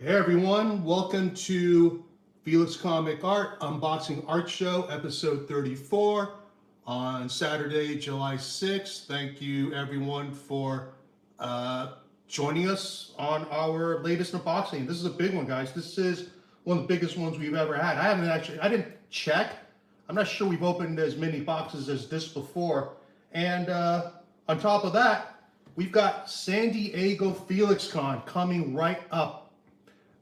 Hey everyone, welcome to Felix Comic Art Unboxing Art Show, episode 34 on Saturday, July 6th. Thank you everyone for joining us on our latest unboxing. This is a big one, guys. This is one of the biggest ones we've ever had. I didn't check. I'm not sure we've opened as many boxes as this before. And on top of that, we've got San Diego FelixCon coming right up.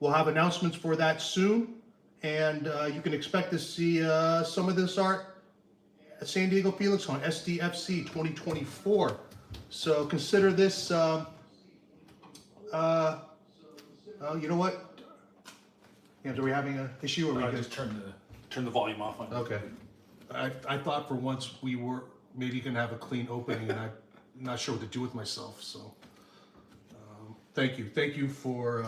We'll have announcements for that soon, and you can expect to see some of this art at San Diego FelixCon, SDFC 2024. So consider this, you know what? Yeah, are we having an issue? Or I just turn the volume off. Okay. I thought for once we were maybe going to have a clean opening, and I'm not sure what to do with myself. So thank you for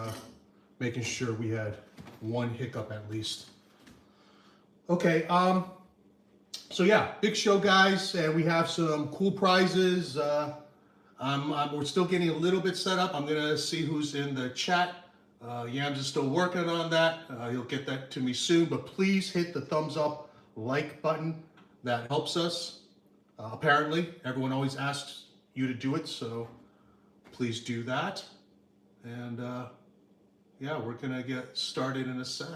making sure we had one hiccup at least. Okay, so yeah, big show, guys, and we have some cool prizes. We're still getting a little bit set up. I'm gonna see who's in the chat. Yams is still working on that. He'll get that to me soon, but please hit the thumbs up, like button. That helps us. Apparently, everyone always asks you to do it, so please do that. And yeah, we're gonna get started in a sec.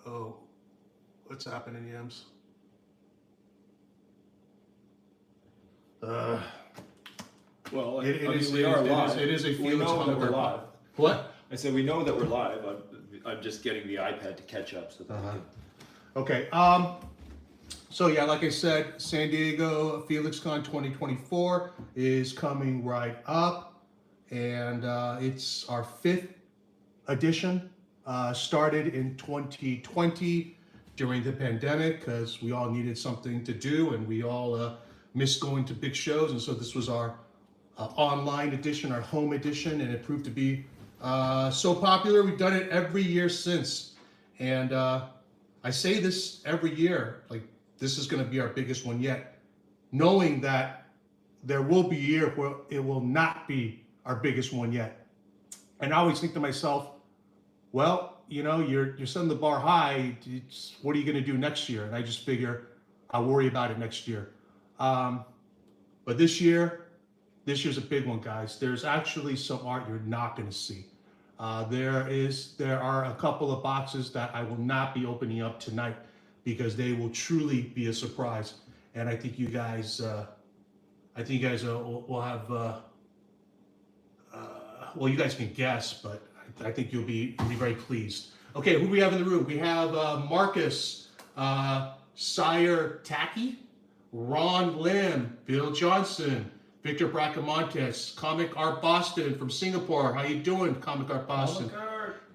Oh, what's happening, Yams? Well, It is we are live. It is a we Felix know that Comic we're Art. live. What? I said we know that we're live. I'm just getting the iPad to catch up. So that Okay. So yeah, like I said, San Diego FelixCon 2024 is coming right up, and it's our 5th edition. Started in 2020 during the pandemic because we all needed something to do, and we all missed going to big shows, and so this was our online edition, our home edition, and it proved to be so popular. We've done it every year since, and I say this every year, like, this is going to be our biggest one yet, knowing that there will be a year where it will not be our biggest one yet. And I always think to myself, well, you know, you're setting the bar high. What are you going to do next year? And I just figure I'll worry about it next year. But this year's a big one, guys. There's actually some art you're not going to see. There are a couple of boxes that I will not be opening up tonight, because they will truly be a surprise, and I think you guys, will have. Well, you guys can guess, but I think you'll be very pleased. Okay, who do we have in the room? We have Marcus, Sire Tacky, Ron Lim, Bill Johnson, Victor Bracamontes, Comic Art Boston from Singapore. How you doing, Comic Art Boston?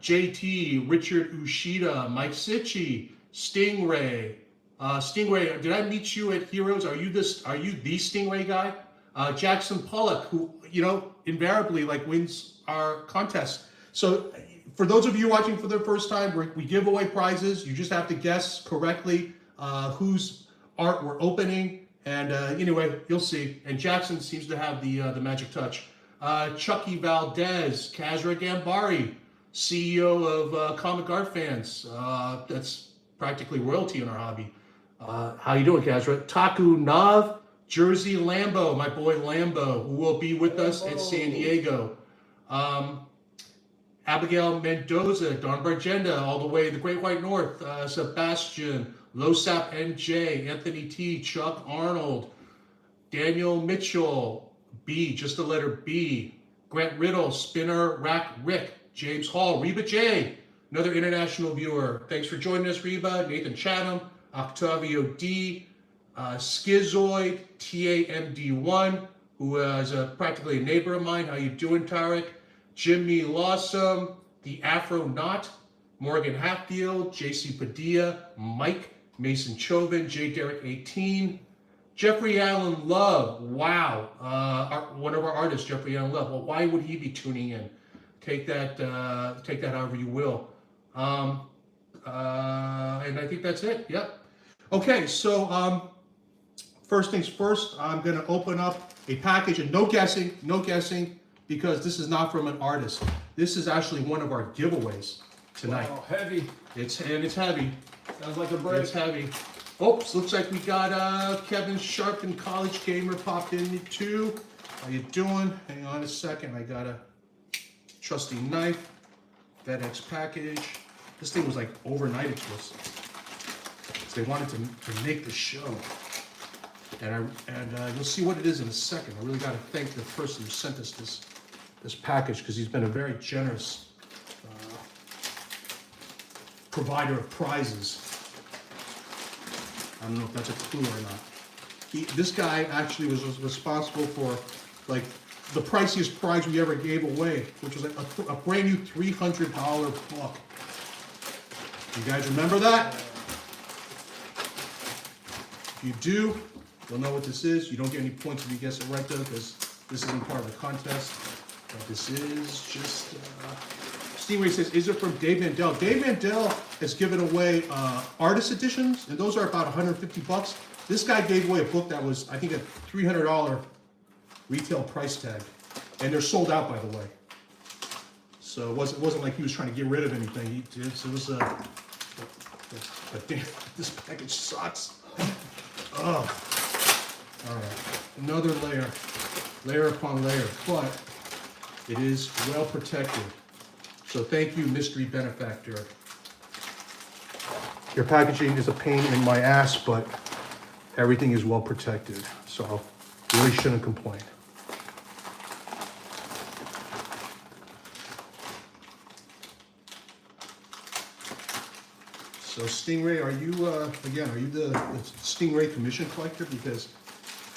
JT, Richard Ushida, Mike Sitchy, Stingray. Stingray, did I meet you at Heroes? Are you the Stingray guy? Jackson Pollock, who, you know, invariably wins our contest. So for those of you watching for the first time, we give away prizes. You just have to guess correctly whose art we're opening. And anyway, you'll see. And Jackson seems to have the magic touch. Chucky Valdez, Kazra Gambari, CEO of Comic Art Fans. That's practically royalty in our hobby. How you doing, Kazra? Taku Nav, Jersey Lambo, my boy Lambo, who will be with us at San Diego. Abigail Mendoza, Don Bargenda, all the way the Great White North. Sebastian, Losap NJ, Anthony T, Chuck Arnold, Daniel Mitchell, B, just the letter B. Grant Riddle, Spinner Rack Rick, James Hall, Reba J, another international viewer. Thanks for joining us, Reba. Nathan Chatham, Octavio D, Schizoid, TAMD1, who is practically a neighbor of mine. How you doing, Tarek? Jimmy Lawson, the Afro Knot, Morgan Hatfield, JC Padilla, Mike, Mason Chauvin, J. Derek 18, Jeffrey Allen Love. Wow, one of our artists, Jeffrey Allen Love. Well, why would he be tuning in? Take that however you will. And I think that's it. Yep. Okay, so first things first, I'm going to open up a package, and no guessing, because this is not from an artist. This is actually one of our giveaways tonight. Wow, heavy. It's heavy. Sounds like a break. It's heavy. Oops, looks like we got Kevin Sharp and College Gamer popped in too. How you doing? Hang on a second. I got a trusty knife. FedEx package. This thing was like overnighted to us. They wanted to make the show. And you'll see what it is in a second. I really got to thank the person who sent us this package, because he's been a very generous provider of prizes. I don't know if that's a clue or not. This guy actually was responsible for like the priciest prize we ever gave away, which was a brand new $300 book. You guys remember that? If you do, you'll know what this is. You don't get any points if you guess it right though, because this isn't part of the contest. But this is just, Stingray says, is it from Dave Mandel? Dave Mandel has given away artist editions, and those are about 150 bucks. This guy gave away a book that was, I think, a $300 retail price tag. And they're sold out, by the way. So it wasn't like he was trying to get rid of anything. It was, but damn, this package sucks. Oh, all right, another layer upon layer, but it is well protected. So thank you, mystery benefactor. Your packaging is a pain in my ass, but everything is well protected, so I really shouldn't complain. So Stingray, are you the Stingray commission collector? Because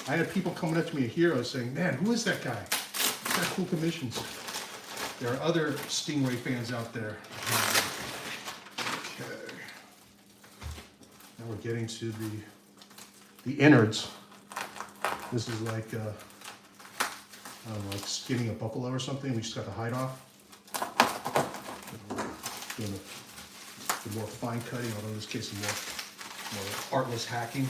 I had people coming up to me here, I was saying, man, who is that guy? He's got cool commissions. There are other Stingray fans out there. Okay. Now we're getting to the innards. This is like, I don't know, like skinning a buffalo or something. We just got the hide off. Doing the more fine cutting, although in this case more artless hacking.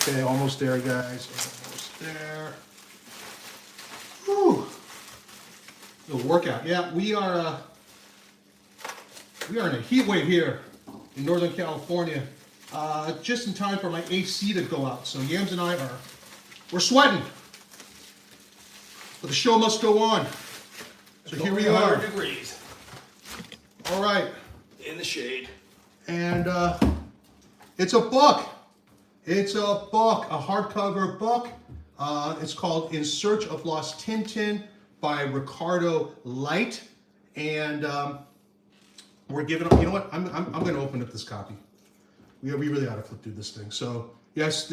Okay, almost there, guys. Almost there. Whew. The workout. Yeah, we are in a heat wave here in Northern California. Just in time for my AC to go out. So Yams and I we're sweating. But the show must go on. So here we are. 100 degrees. All right. In the shade. And it's a book. It's a book, a hardcover book. It's called In Search of Lost Tintin by Ricardo Light. And we're giving up, you know what? I'm going to open up this copy. We really ought to flip through this thing. So yes,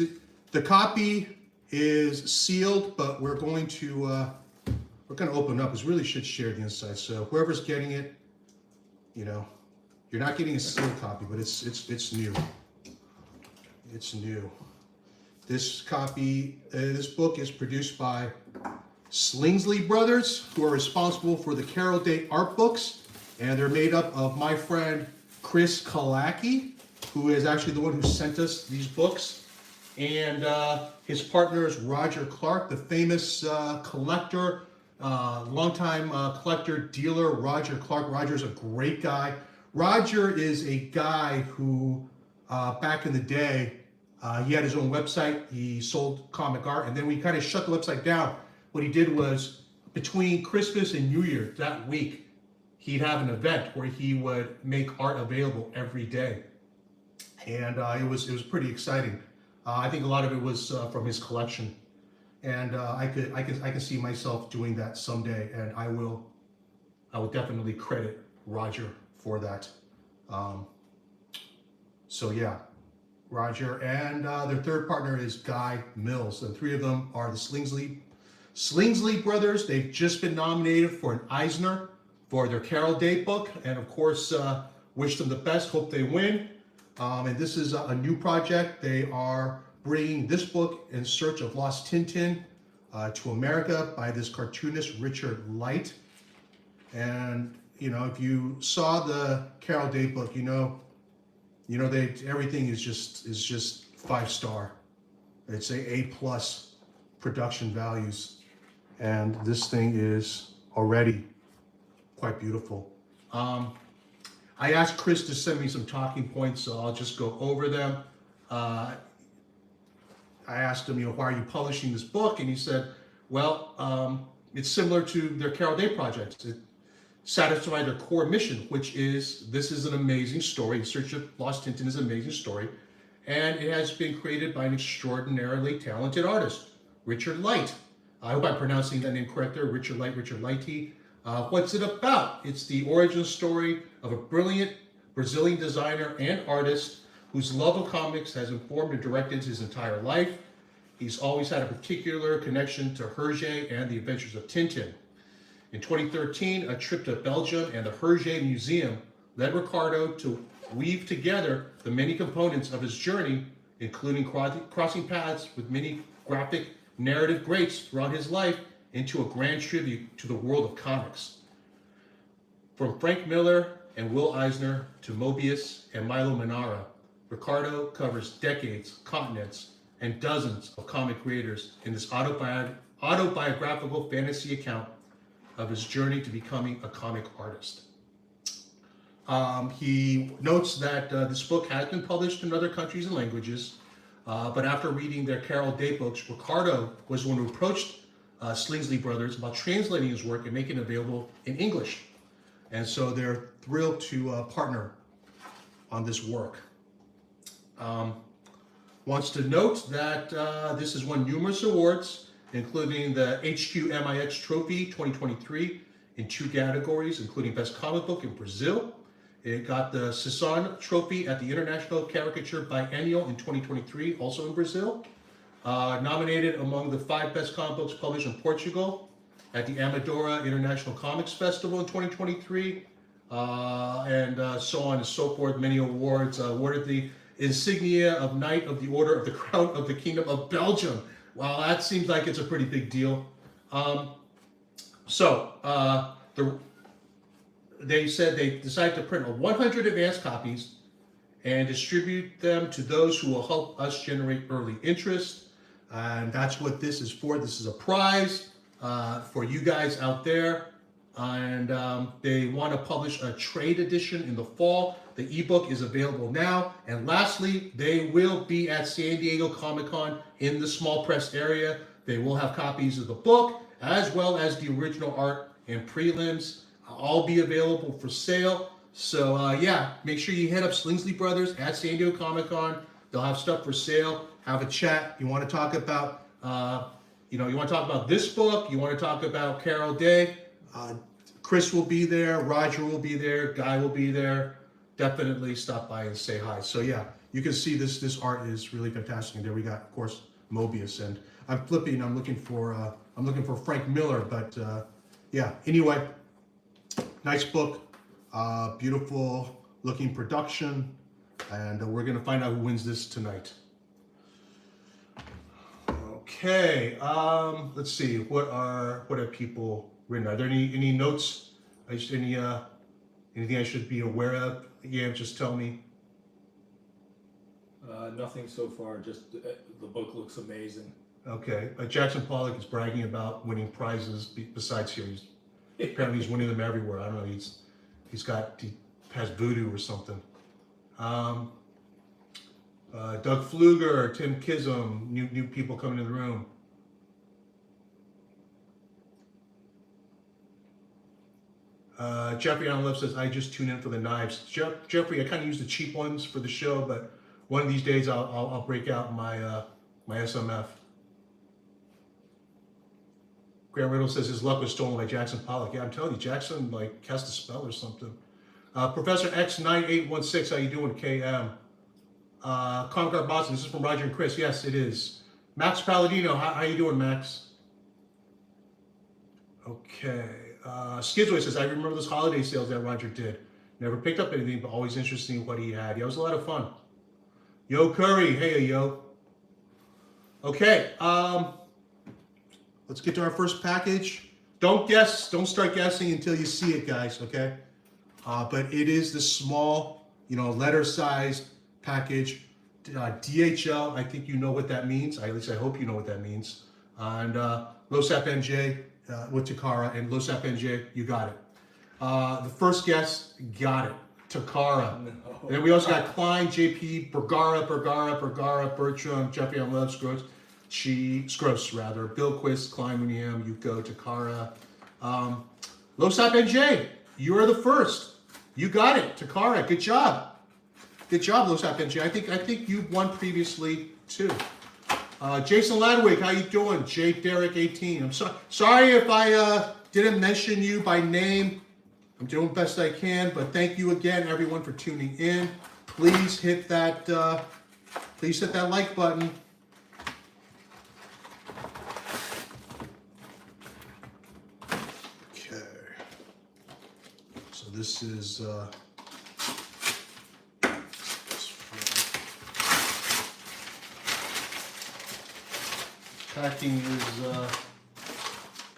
the copy is sealed, but we're going to open it up. It really should share the inside. So whoever's getting it, you know, you're not getting a sealed copy, but it's new. It's new. This copy, this book is produced by Slingsley Brothers, who are responsible for the Carol Day art books, and they're made up of my friend Chris Kalaki, who is actually the one who sent us these books, and his partner is Roger Clark, the famous collector, longtime collector, dealer, Roger Clark. Roger's a great guy. Roger is a guy who, back in the day, he had his own website. He sold comic art, and then we kind of shut the website down. What he did was, between Christmas and New Year that week, he'd have an event where he would make art available every day. And it was pretty exciting. I think a lot of it was from his collection, and I can see myself doing that someday, and I will definitely credit Roger for that. So yeah, Roger, and their third partner is Guy Mills. The three of them are the Slingsley Brothers. They've just been nominated for an Eisner for their Carol Day book, and of course, wish them the best. Hope they win. And this is a new project. They are bringing this book, In Search of Lost Tintin, to America by this cartoonist Richard Light. And if you saw the Carol Day book, everything is just 5-star. It's A plus production values, and this thing is already quite beautiful. I asked Chris to send me some talking points, so I'll just go over them. I asked him, why are you publishing this book? And he said, well, it's similar to their Carol Day projects. It satisfied their core mission, which is, this is an amazing story. In Search of Lost Tintin is an amazing story. And it has been created by an extraordinarily talented artist, Richard Light. I hope I'm pronouncing that name correct there, Richard Lighty. What's it about? It's the origin story of a brilliant Brazilian designer and artist whose love of comics has informed and directed his entire life. He's always had a particular connection to Hergé and the adventures of Tintin. In 2013, a trip to Belgium and the Hergé Museum led Ricardo to weave together the many components of his journey, including crossing paths with many graphic narrative greats throughout his life, into a grand tribute to the world of comics. From Frank Miller and Will Eisner to Mobius and Milo Manara, Ricardo covers decades, continents, and dozens of comic creators in this autobiographical fantasy account of his journey to becoming a comic artist. He notes that this book has been published in other countries and languages, but after reading their Carol Day books, Ricardo was the one who approached Slingsley Brothers about translating his work and making it available in English. And so they're thrilled to partner on this work. Wants to note that this has won numerous awards, including the HQMIX Trophy 2023 in 2 categories, including Best Comic Book in Brazil. It got the Sisson Trophy at the International Caricature Biennial in 2023, also in Brazil. Nominated among the 5 best comic books published in Portugal at the Amadora International Comics Festival in 2023, and so on and so forth. Many awards. Awarded the insignia of Knight of the Order of the Crown of the Kingdom of Belgium. Wow, that seems like it's a pretty big deal. They said they decided to print 100 advanced copies and distribute them to those who will help us generate early interest. And that's what this is for. This is a prize for you guys out there. And they want to publish a trade edition in the fall. The ebook is available now. And lastly, they will be at San Diego Comic-Con in the small press area. They will have copies of the book as well as the original art and prelims. All be available for sale. So yeah, make sure you hit up Slingsley Brothers at San Diego Comic-Con. They'll have stuff for sale. Have a chat. You want to talk about, you want to talk about this book. You want to talk about Carol Day. Chris will be there. Roger will be there. Guy will be there. Definitely stop by and say hi. So yeah, you can see this art is really fantastic. And there we got, of course, Mobius. And I'm flipping. I'm looking for Frank Miller. But yeah. Anyway, nice book. Beautiful looking production, and we're gonna find out who wins this tonight. Okay, let's see. What have people written? Are there any notes? Anything I should be aware of? Yeah, just tell me. Nothing so far. Just the book looks amazing. Okay, Jackson Pollock is bragging about winning prizes besides here. Apparently he's winning them everywhere. I don't know. He has voodoo or something. Doug Pfluger, Tim Kism, new people coming in the room. Jeffrey on the left says, I just tune in for the knives. Jeffrey, I kind of use the cheap ones for the show, but one of these days I'll break out my SMF. Grant Riddle says his luck was stolen by Jackson Pollock. Yeah, I'm telling you, Jackson cast a spell or something. Professor X9816, how you doing, KM? Concord Boston, this is from Roger and Chris. Yes, it is. Max Palladino, how you doing, Max? Okay. Skidway says, I remember those holiday sales that Roger did. Never picked up anything, but always interesting what he had. Yeah, it was a lot of fun. Yo Curry, hey yo. Okay, let's get to our first package. Don't start guessing until you see it, guys, okay? but it is the small, letter-sized package. DHL, I think you know what that means. At least I hope you know what that means. And Losap NJ with Takara, and Losap NJ, you got it. The first guest got it. Takara. No. And then we also got Klein, JP, Bergara, Bertram, Jeffrey on Love, Scroce, Bill Quist, Klein, Muniam, Yuko, Takara. Losap NJ, you are the first. You got it. Takara, good job. Good job, Losap NJ. I think you won previously too. Jason Ladwig, how you doing? Jake Derrick 18. I'm sorry if I didn't mention you by name. I'm doing the best I can, but thank you again, everyone, for tuning in. Please hit that like button. Okay. So this is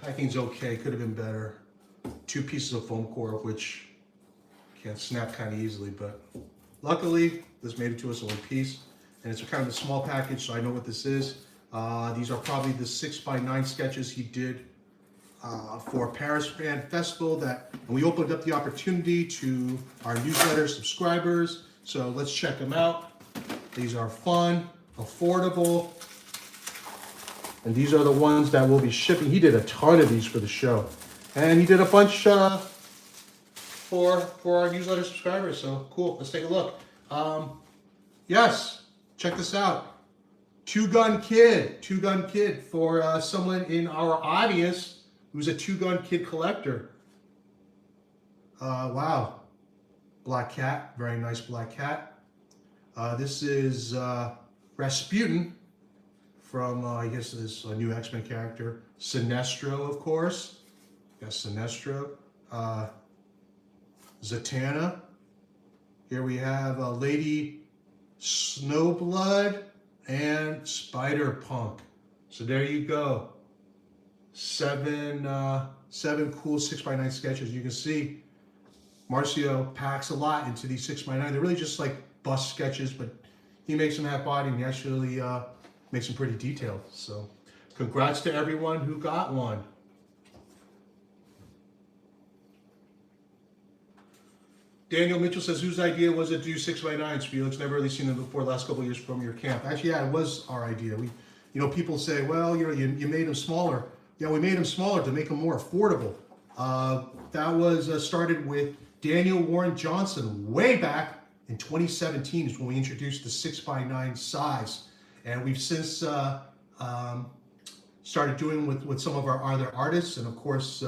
packing's okay. Could have been better. 2 pieces of foam core, which can snap kind of easily, but luckily this made it to us in one piece, and it's kind of a small package, so I know what this is. These are probably the 6x9 sketches he did for Paris Fan Festival, and we opened up the opportunity to our newsletter subscribers, so let's check them out. These are fun, affordable, and these are the ones that we'll be shipping. He did a ton of these for the show. And he did a bunch for our newsletter subscribers. So cool. Let's take a look. Yes, check this out. Two Gun Kid for someone in our audience who's a Two Gun Kid collector. Wow, black cat, very nice black cat. This is Rasputin from I guess this new X-Men character, Sinestro, of course. Sinestro, Zatanna. Here we have Lady Snowblood and Spider-Punk. So there you go. 7 cool 6x9 sketches. You can see Marcio packs a lot into these 6x9. They're really just like bust sketches, but he makes them half body and he actually makes them pretty detailed. So congrats to everyone who got one. Daniel Mitchell says, whose idea was it to do 6x9s? Felix, never really seen them before. Last couple of years from your camp. Actually, yeah, it was our idea. People say, well, you made them smaller. Yeah, we made them smaller to make them more affordable. That was started with Daniel Warren Johnson way back in 2017 is when we introduced the 6x9 size, and we've since started doing with some of our other artists, and of course,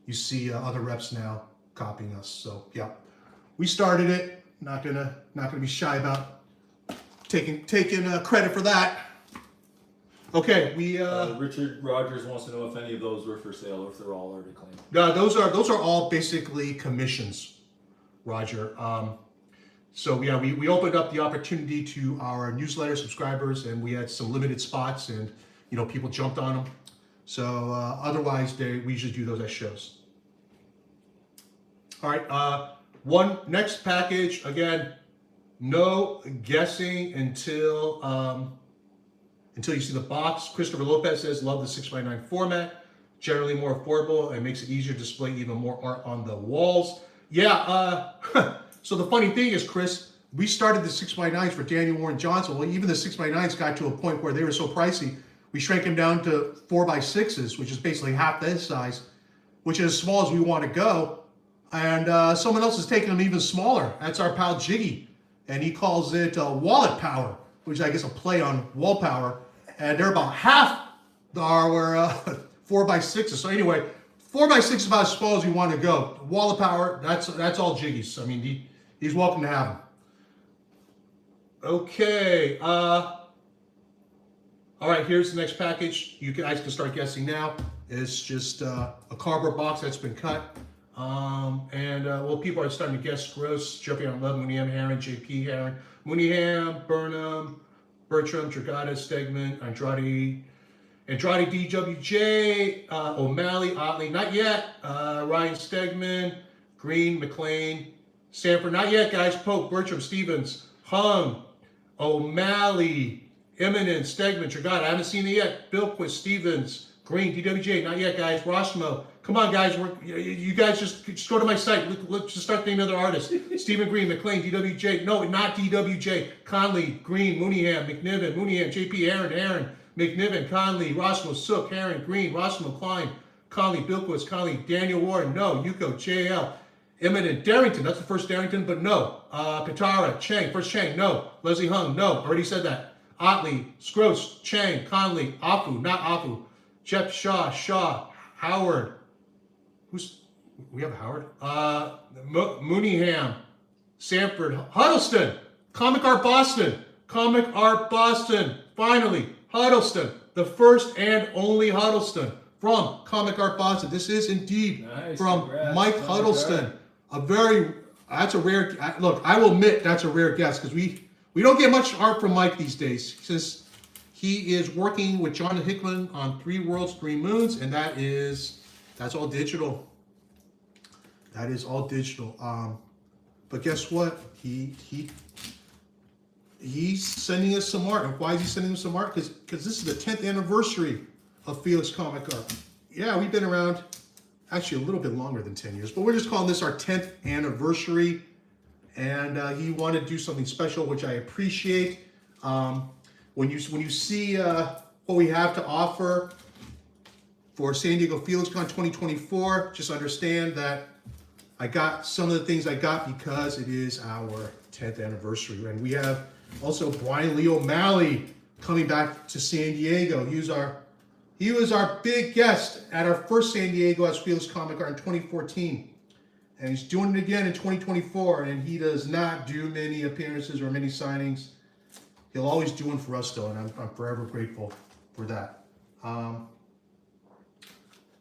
you see other reps now copying us. So yeah. We started it. Not gonna be shy about taking credit for that. Okay, Richard Rogers wants to know if any of those were for sale or if they're all already claimed. No, those are all basically commissions, Roger. So yeah, we opened up the opportunity to our newsletter subscribers, and we had some limited spots, and people jumped on them. So otherwise, we usually do those at shows. All right. One next package, again, no guessing until you see the box. Christopher Lopez says, love the 6x9 format, generally more affordable and makes it easier to display even more art on the walls. Yeah, so the funny thing is, Chris, we started the 6x9s for Daniel Warren Johnson. Well, even the 6x9s got to a point where they were so pricey, we shrank them down to 4x6s, which is basically half this size, which is as small as we want to go. And someone else is taking them even smaller. That's our pal Jiggy. And he calls it wallet power, which is, I guess, a play on wall power. And they're about half our 4x6s. So anyway, 4x6 is about as small as we want to go. Wallet power, that's all Jiggy's. I mean, he's welcome to have them. Okay. All right, here's the next package. You guys can start guessing now. It's just a cardboard box that's been cut. Well, people are starting to guess Scroce, Jeffrey on Love, Mooneyham, Heron, JP, Heron, Mooneyham, Burnham, Bertram, Dragata, Stegman, Andrade DWJ, O'Malley, Otley, not yet, Ryan Stegman, Green, McLean, Sanford, not yet, guys. Pope, Bertram, Stevens, Hung, O'Malley, Eminent, Stegman, Trigata. I haven't seen it yet. Bilquist, Stevens, Green, DWJ, not yet, guys. Rossmo. Come on, guys. You guys just go to my site. Let's just start naming other artists. Stephen Green, McLean, DWJ. No, not DWJ. Conley, Green, Mooneyham, McNiven, Mooneyham, JP, Aaron, McNiven, Conley, Rossmo, Sook, Aaron, Green, Rossmo, Klein, Conley, Bilquist, Conley, Daniel Warren, no. Yuko, JL, Eminent, Darrington. That's the first Darrington, but no. Pitara, Chang, first Chang, no. Leslie Hung, no. Already said that. Otley, Scroce, Chang, Conley, Afu, not Afu. Jeff Shaw, Howard. We have Howard? Mooneyham, Sanford, Huddleston, Comic Art Boston, finally, Huddleston, the first and only Huddleston from Comic Art Boston. This is indeed from congrats. Mike Huddleston. That's a rare, look, I will admit that's a rare guest because we don't get much art from Mike these days since he is working with John Hickman on 3 Worlds, 3 Moons, and that's all digital. That is all digital. But guess what? He's sending us some art. And why is he sending us some art? Because this is the 10th anniversary of Felix Comic Art. Yeah, we've been around actually a little bit longer than 10 years, but we're just calling this our 10th anniversary. And he wanted to do something special, which I appreciate. When you see what we have to offer for San Diego FelixCon 2024, just understand that I got some of the things I got because it is our 10th anniversary. And we have also Brian Lee O'Malley coming back to San Diego. He was our big guest at our first San Diego as Felix Comic Art in 2014. And he's doing it again in 2024. And he does not do many appearances or many signings. He'll always do one for us though, and I'm forever grateful for that.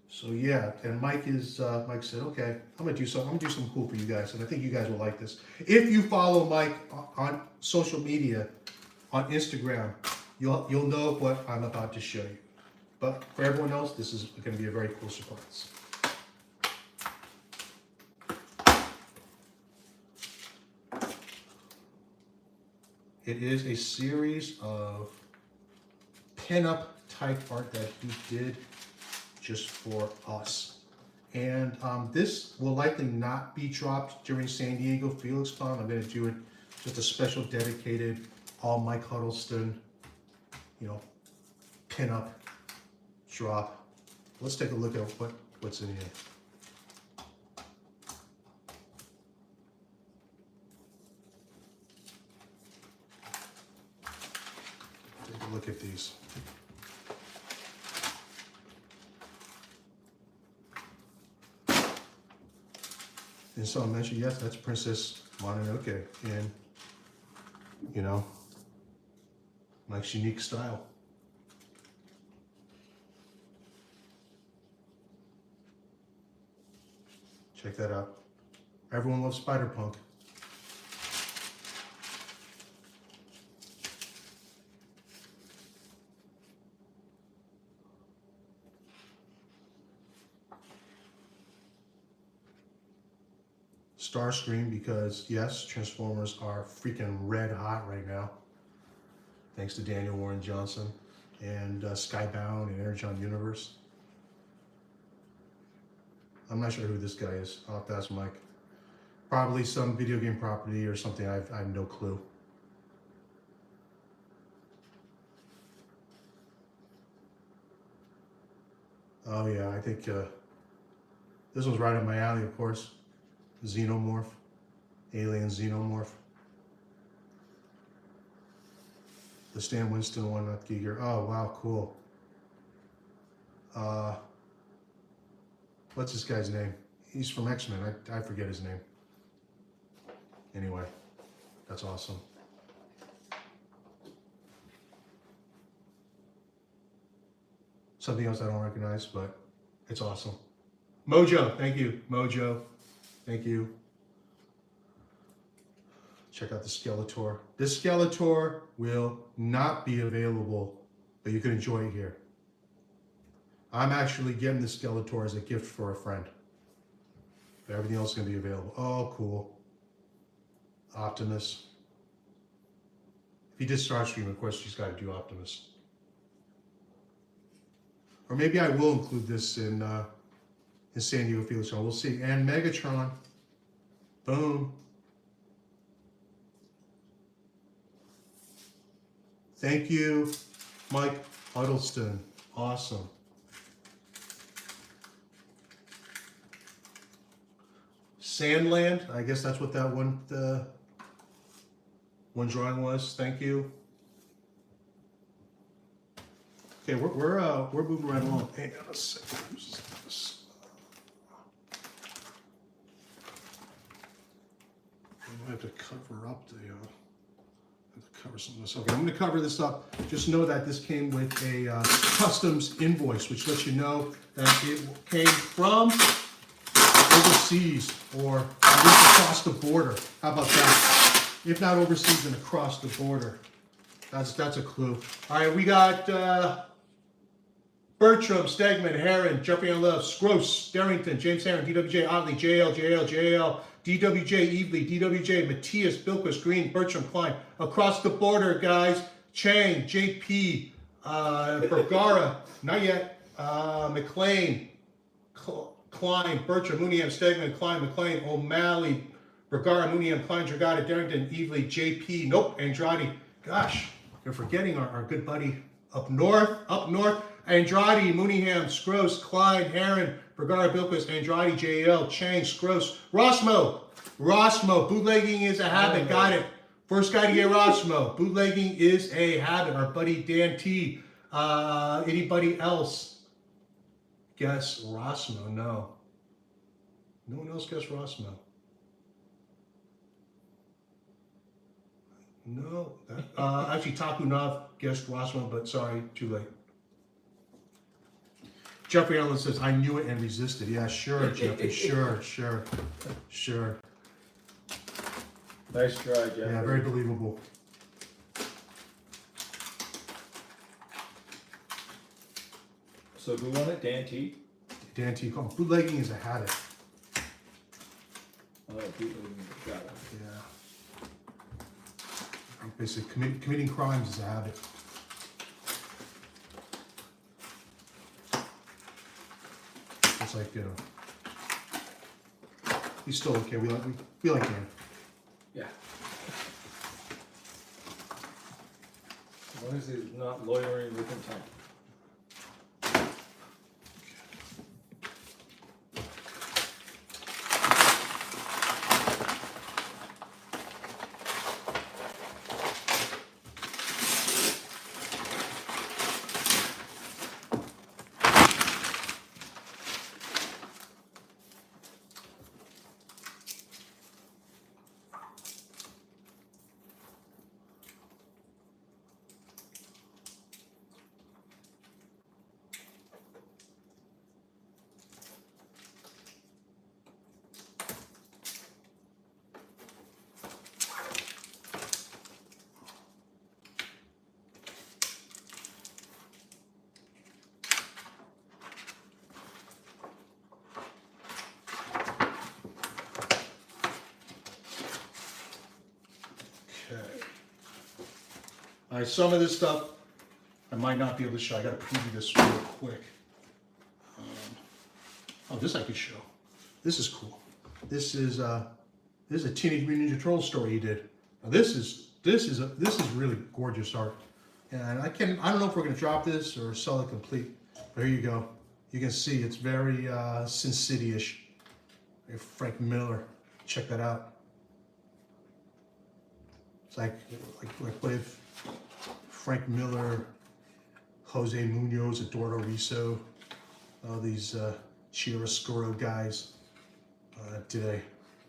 So yeah, and Mike said, okay, I'm gonna do something cool for you guys, and I think you guys will like this. If you follow Mike on social media, on Instagram, you'll know what I'm about to show you. But for everyone else, this is gonna be a very cool surprise. It is a series of pinup type art that he did just for us. And this will likely not be dropped during San Diego FelixCon. I'm going to do it just a special dedicated all Mike Huddleston, pinup drop. Let's take a look at what's in here. Take a look at these. And so I mentioned, yes, that's Princess Mononoke in, Mike's unique style. Check that out. Everyone loves Spider-Punk. Starscream, because yes, Transformers are freaking red hot right now, thanks to Daniel Warren Johnson and Skybound and Energon Universe. I'm not sure who this guy is. I'll have to ask Mike. Probably some video game property or something. I have no clue. Oh yeah, I think this one's right up my alley, of course. Xenomorph, Alien Xenomorph. The Stan Winston one, not Giger. Oh wow, cool. What's this guy's name? He's from X-Men. I forget his name. Anyway, that's awesome. Something else I don't recognize, but it's awesome. Mojo, thank you. Mojo, thank you. Check out the Skeletor. This Skeletor will not be available, but you can enjoy it here. I'm actually getting the Skeletor as a gift for a friend. But everything else is going to be available. Oh, cool. Optimus. If he did Starscream, of course, he's got to do Optimus. Or maybe I will include this in San Diego Felix. We'll see. And Megatron. Boom. Thank you, Mike Huddleston. Awesome. Sandland. I guess that's what that one drawing was. Thank you. Okay, we're moving right along. Hang on a second. I have to cover up the. I have to cover some of this. Okay, I'm going to cover this up. Just know that this came with a customs invoice, which lets you know that it came from overseas or at least across the border. How about that? If not overseas, then across the border. That's a clue. All right, we got Bertram, Stegman, Heron, Jeffrey Allen Love, Scroce, Darrington, James Heron, DWJ, Otley, JL, DWJ, Evely, DWJ, Matthias, Bilquist, Green, Bertram, Klein. Across the border, guys. Chang, JP, Bergara, not yet, McLean, Klein, Bertram, Mooneyham, Stegman, Klein, McLean, O'Malley, Bergara, Mooneyham, Klein, Dragata, Darrington, Evely, JP, nope, Andrade. Gosh, you're forgetting our good buddy up north. Andrade, Mooneyham, Scroce, Klein, Heron, Bergara, Bilquist, Andrade, JL, Chang, Scroce, Rossmo, bootlegging is a habit, got it. First guy to get Rossmo, bootlegging is a habit. Our buddy Dan T. Anybody else guess Rossmo? No. No one else guessed Rossmo. No. Actually, Takunov guessed Rossmo, but sorry, too late. Jeffrey Allen says, I knew it and resisted. Yeah, sure, Jeffrey. Sure. Nice try, Jeff. Yeah, very believable. So who won it? Dan T? Dan T. Call bootlegging is a habit. Oh, people got it. Yeah. Basically, committing crimes is a habit. It's like, he's still okay. We like him. Yeah. As long as he's not lawyering with intent. All right, some of this stuff I might not be able to show. I got to preview this real quick. Oh, this I could show. This is cool. This is a Teenage Mutant Ninja Turtles story he did. Now this is really gorgeous art, and I don't know if we're gonna drop this or sell it complete. But here you go. You can see it's very Sin City-ish. Frank Miller. Check that out. It's like what if Frank Miller, Jose Munoz, Eduardo Riso, all these Chiaroscuro guys did a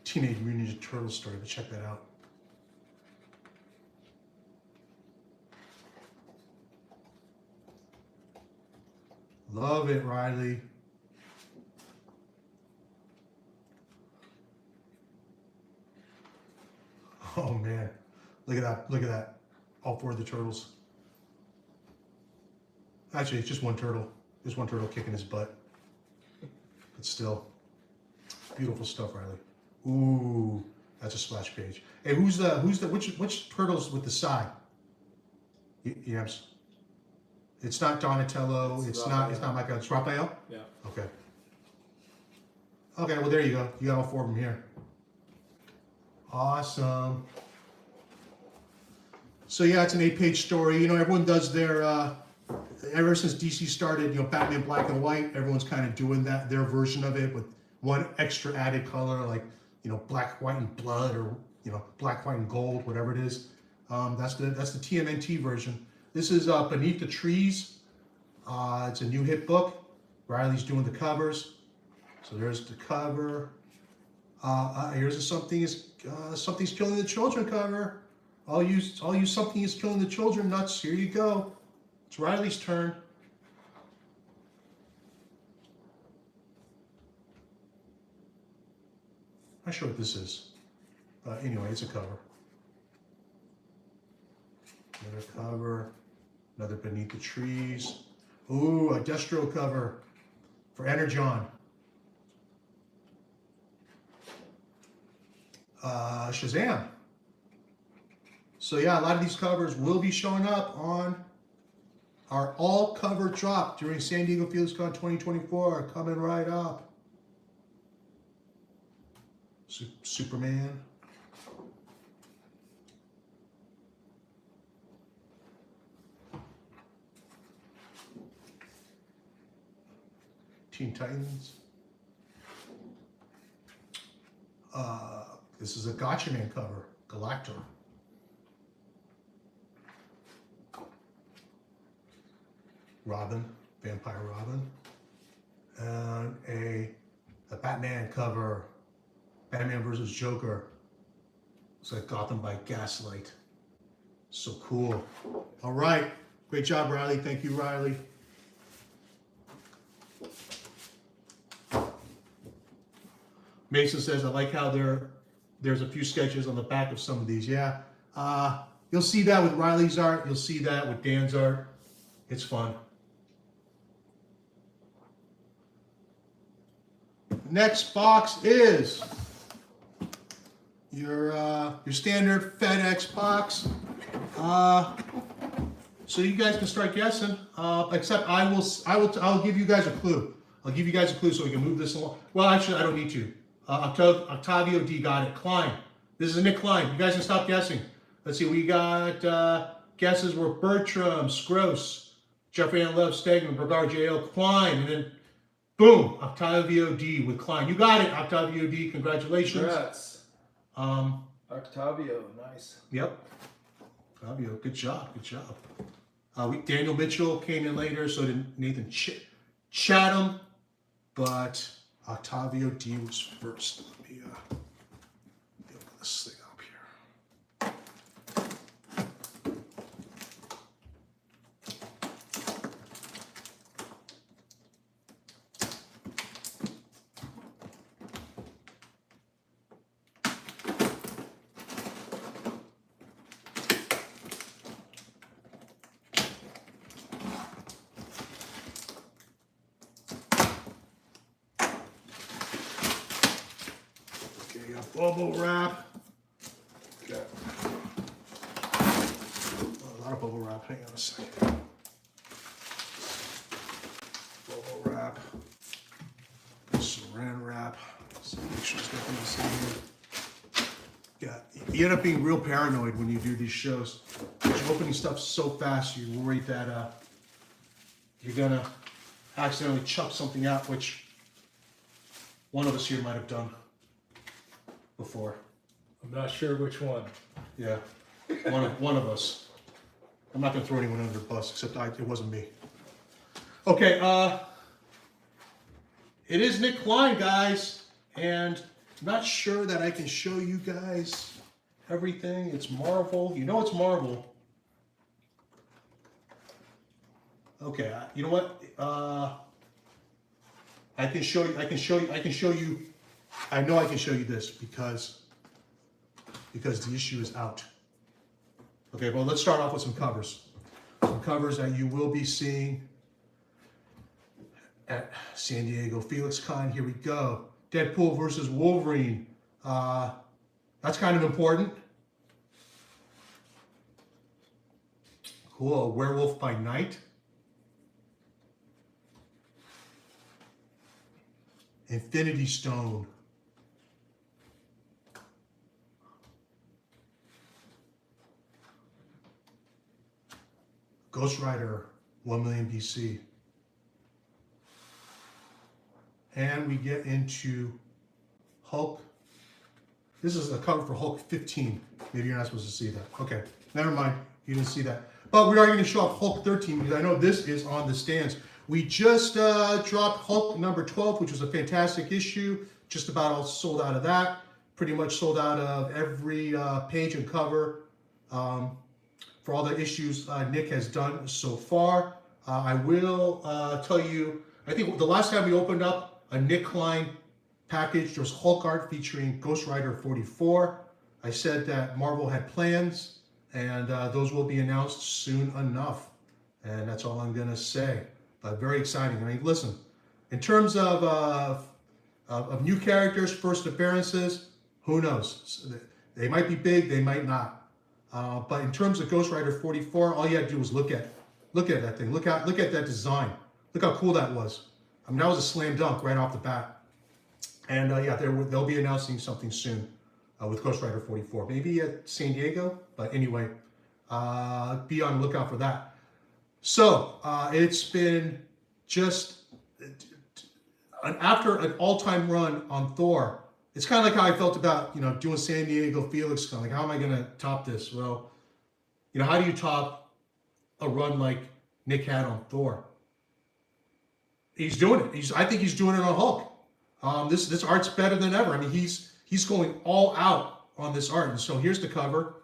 Teenage Mutant Ninja Turtles story, but check that out. Love it, Riley. Oh man, look at that. All four of the turtles. Actually, it's just one turtle. There's one turtle kicking his butt. But still, beautiful stuff, Riley. Ooh, That's a splash page. Hey, which turtle's with the side? Yes. It's not Donatello. It's not Michael. It's Raphael. Yeah. Okay. Okay. Well, there you go. You got all four of them here. Awesome. So yeah, it's an 8-page story. You know, everyone does their. Ever since DC started, you know, Batman Black and White, everyone's kind of doing their version of it with one extra added color, like, you know, black, white, and blood, or, you know, black, white, and gold, whatever it is. That's the TMNT version. This is Beneath the Trees. It's a new hit book. Riley's doing the covers. So there's the cover. Here's a Something's Killing the Children cover. All you Something is Killing the Children nuts. Here you go. It's Riley's turn. I'm not sure what this is. Anyway, it's a cover. Another cover. Another Beneath the Trees. Ooh, a Destro cover for Energon. Shazam. So yeah, a lot of these covers will be showing up on our all cover drop during San Diego FelixCon 2024, coming right up. Superman. Teen Titans. This is a Gotcha Man cover, Galactor. Robin, Vampire Robin. And a Batman cover, Batman versus Joker. It's like Gotham by Gaslight. So cool. All right. Great job, Riley. Thank you, Riley. Mason says, I like how there's a few sketches on the back of some of these. Yeah. You'll see that with Riley's art. You'll see that with Dan's art. It's fun. Next box is your standard FedEx box. So you guys can start guessing. Except I'll give you guys a clue. I'll give you guys a clue so we can move this along. Well, actually, I don't need to. Octavio D got it. Klein. This is Nick Klein. You guys can stop guessing. Let's see. We got guesses were Bertram, Scroce, Jeffrey Ann Love, Stegman, Bergar J.L. Klein, and then boom, Octavio D with Klein. You got it, Octavio D. Congratulations. Congrats. Octavio, nice. Yep. Octavio, good job. Good job. Daniel Mitchell came in later, so did Nathan Chatham, but Octavio D was first. Let me open this thing up here. Bubble wrap. Okay. A lot of bubble wrap. Hang on a second. Bubble wrap. Saran wrap. So make sure it's nothing the same. Yeah, you end up being real paranoid when you do these shows. You're opening stuff so fast, you're worried that you're gonna accidentally chuck something out, which one of us here might have done before. I'm not sure which one. Yeah, one of us. I'm not gonna throw anyone under the bus, except it wasn't me. Okay, it is Nick Klein, guys, and I'm not sure that I can show you guys everything. It's Marvel. You know it's Marvel. Okay, you know what? I can show you. I know I can show you this because the issue is out. Okay, well, let's start off with some covers. Some covers that you will be seeing at San Diego FelixCon. Here we go. Deadpool versus Wolverine. That's kind of important. Cool, Werewolf by Night. Infinity Stone. Ghost Rider, 1 million BC. And we get into Hulk. This is a cover for Hulk 15. Maybe you're not supposed to see that. Okay, never mind. You didn't see that. But we are going to show off Hulk 13 because I know this is on the stands. We just dropped Hulk number 12, which was a fantastic issue. Just about all sold out of that. Pretty much sold out of every page and cover for all the issues Nick has done so far. I will tell you, I think the last time we opened up a Nick Klein package, there was Hulk art featuring Ghost Rider 44. I said that Marvel had plans, and those will be announced soon enough. And that's all I'm going to say. But very exciting. I mean, listen, in terms of new characters, first appearances, who knows? They might be big, they might not. But in terms of Ghost Rider 44, all you had to do was look at that thing. Look at that design. Look how cool that was. I mean, that was a slam dunk right off the bat. And yeah, they'll be announcing something soon with Ghost Rider 44. Maybe at San Diego, but anyway, be on the lookout for that. So it's been just after an all-time run on Thor. It's kind of like how I felt about doing San Diego Felix. Kind of like, how am I going to top this? Well, how do you top a run like Nick had on Thor? He's doing it. I think he's doing it on Hulk. This art's better than ever. I mean, he's going all out on this art. And so here's the cover,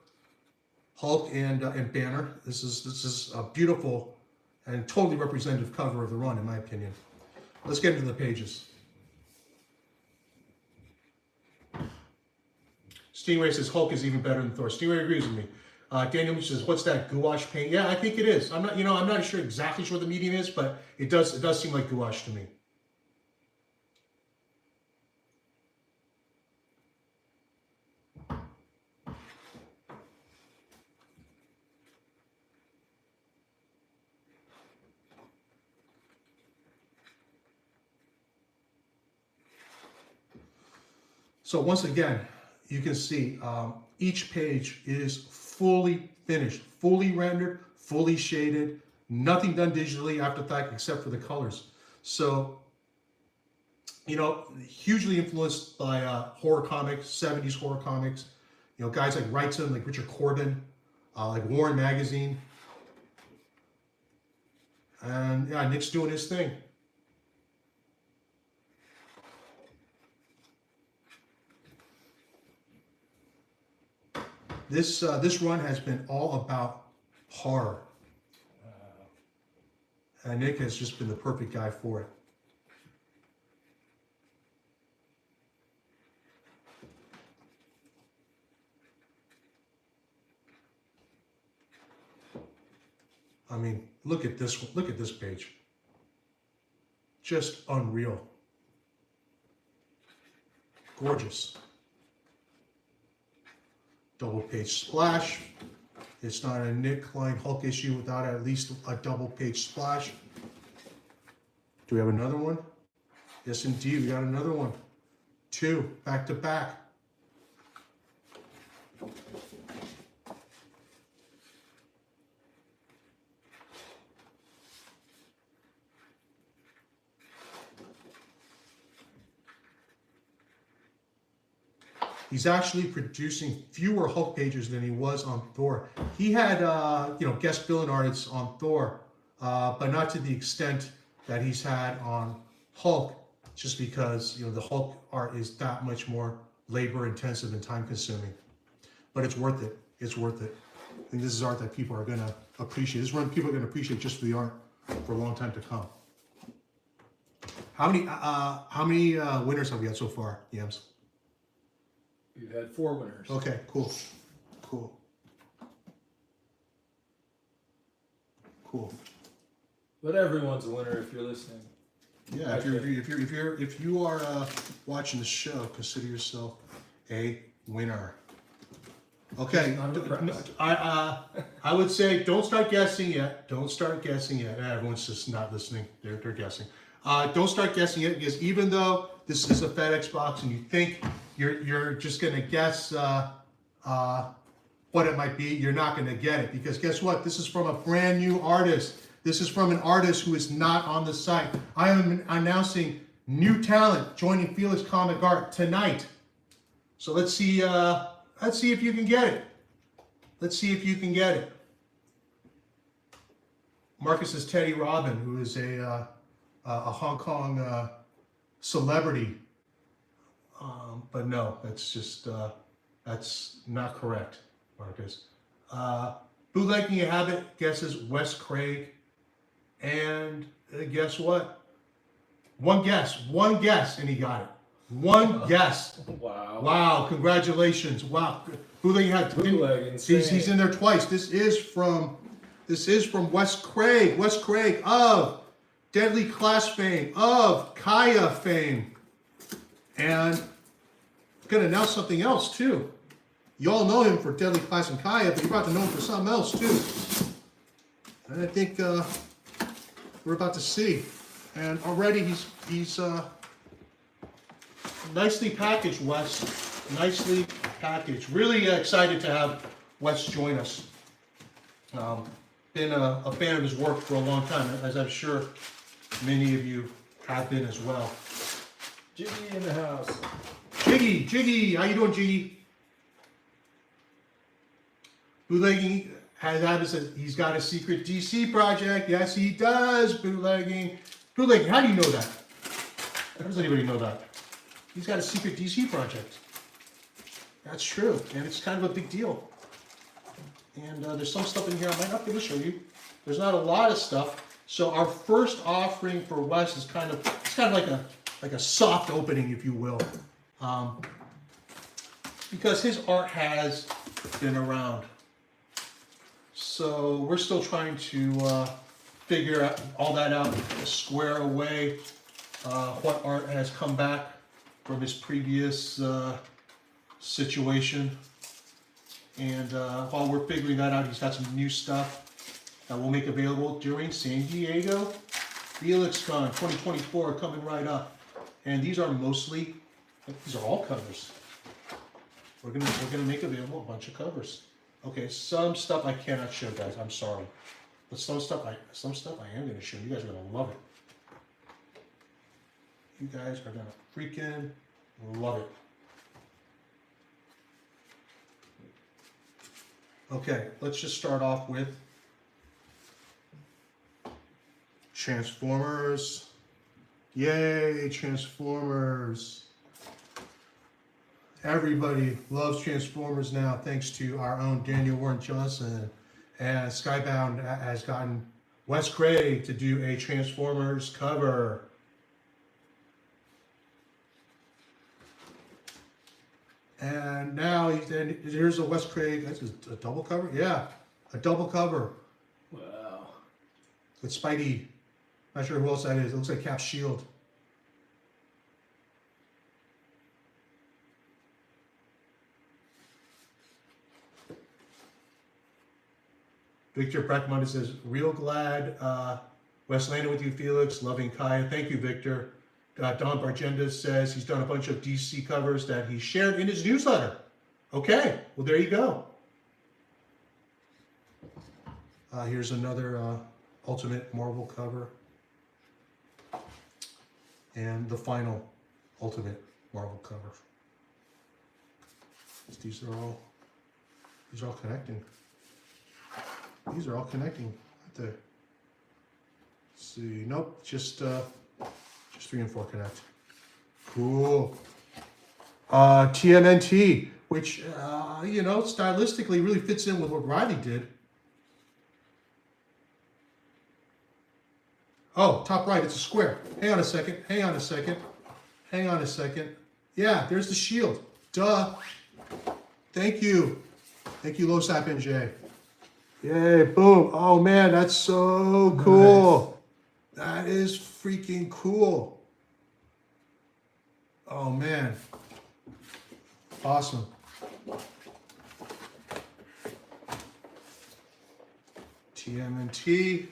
Hulk and Banner. This is a beautiful and totally representative cover of the run, in my opinion. Let's get into the pages. Stingray says Hulk is even better than Thor. Stingray agrees with me. Daniel says, "What's that gouache paint?" Yeah, I think it is. I'm not exactly sure what the medium is, but it does seem like gouache to me. So once again, you can see each page is fully finished, fully rendered, fully shaded, nothing done digitally after that except for the colors. So, hugely influenced by horror comics, 70s horror comics, guys like Wrightson, like Richard Corbin, like Warren Magazine. And yeah, Nick's doing his thing. This run has been all about horror. And Nick has just been the perfect guy for it. I mean, look at this one. Look at this page. Just unreal. Gorgeous. Double page splash. It's not a Nick Klein Hulk issue without at least a double page splash. Do we have another one? Yes, indeed, we got another one. 2 back to back. He's actually producing fewer Hulk pages than he was on Thor. He had, guest villain artists on Thor, but not to the extent that he's had on Hulk, just because, the Hulk art is that much more labor intensive and time consuming. But it's worth it. It's worth it. I think this is art that people are going to appreciate. This is one people are going to appreciate just for the art for a long time to come. How many winners have we had so far, Yams? We've had 4 winners. Okay, cool. Cool. But everyone's a winner if you're listening. Yeah, if you are watching the show, consider yourself a winner. Okay, Just not impressed. I would say don't start guessing yet. Don't start guessing yet. Everyone's just not listening. They're guessing. Don't start guessing yet because even though this is a FedEx box and you think you're just gonna guess what it might be, you're not gonna get it because guess what? This is from a brand new artist. This is from an artist who is not on the site. I am announcing new talent joining Felix Comic Art tonight. So let's see. Let's see if you can get it. Let's see if you can get it. Marcus is Teddy Robin, who is a Hong Kong celebrity. But no, that's just that's not correct, Marcus. Bootlegging a Habit guesses Wes Craig, and guess what? One guess, and he got it. One guess. Wow. Wow, congratulations. Wow. Bootlegging had he's in there twice. This is from Wes Craig. Wes Craig of Deadly Class fame, of Kaya fame. And I'm gonna announce something else too. You all know him for Deadly Class and Kaya, but you're about to know him for something else too. And I think we're about to see. And already he's nicely packaged, Wes. Nicely packaged. Really excited to have Wes join us. Been a fan of his work for a long time, as I'm sure many of you have been as well. Jiggy in the house. Jiggy, how you doing, Jiggy? Bootlegging says he's got a secret DC project. Yes, he does. Bootlegging, how do you know that? How does anybody know that? He's got a secret DC project. That's true, and it's kind of a big deal. And there's some stuff in here I might not be able to show you. There's not a lot of stuff. So our first offering for Wes is kind of like a soft opening, if you will, because his art has been around. So we're still trying to figure all that out, square away what art has come back from his previous situation. And while we're figuring that out, he's got some new stuff that we'll make available during San Diego FelixCon 2024 coming right up. And these are all covers. We're gonna make available a bunch of covers. Okay, some stuff I cannot show, guys. I'm sorry, but some stuff I am gonna show. You guys are gonna love it. You guys are gonna freaking love it. Okay, let's just start off with Transformers. Yay, Transformers. Everybody loves Transformers now, thanks to our own Daniel Warren Johnson. And Skybound has gotten Wes Craig to do a Transformers cover. And now here's a Wes Craig. That's a double cover? Yeah, a double cover. Wow. With Spidey. Not sure who else that is. It looks like Cap's shield. Victor Breckman says, real glad Wes landed with you, Felix. Loving Kaya. Thank you, Victor. Don Bargenda says he's done a bunch of DC covers that he shared in his newsletter. Okay, well, there you go. Here's another Ultimate Marvel cover. And the final Ultimate Marvel cover. These are all connecting. These are all connecting right there. Let's see, nope, just 3 and 4 connect. Cool. TMNT, which stylistically really fits in with what Riley did. Oh, top right, it's a square. Hang on a second. Yeah, there's the shield. Duh. Thank you, Losap NJ. Yay, boom. Oh man, that's so cool. Nice. That is freaking cool. Oh man. Awesome. TMNT.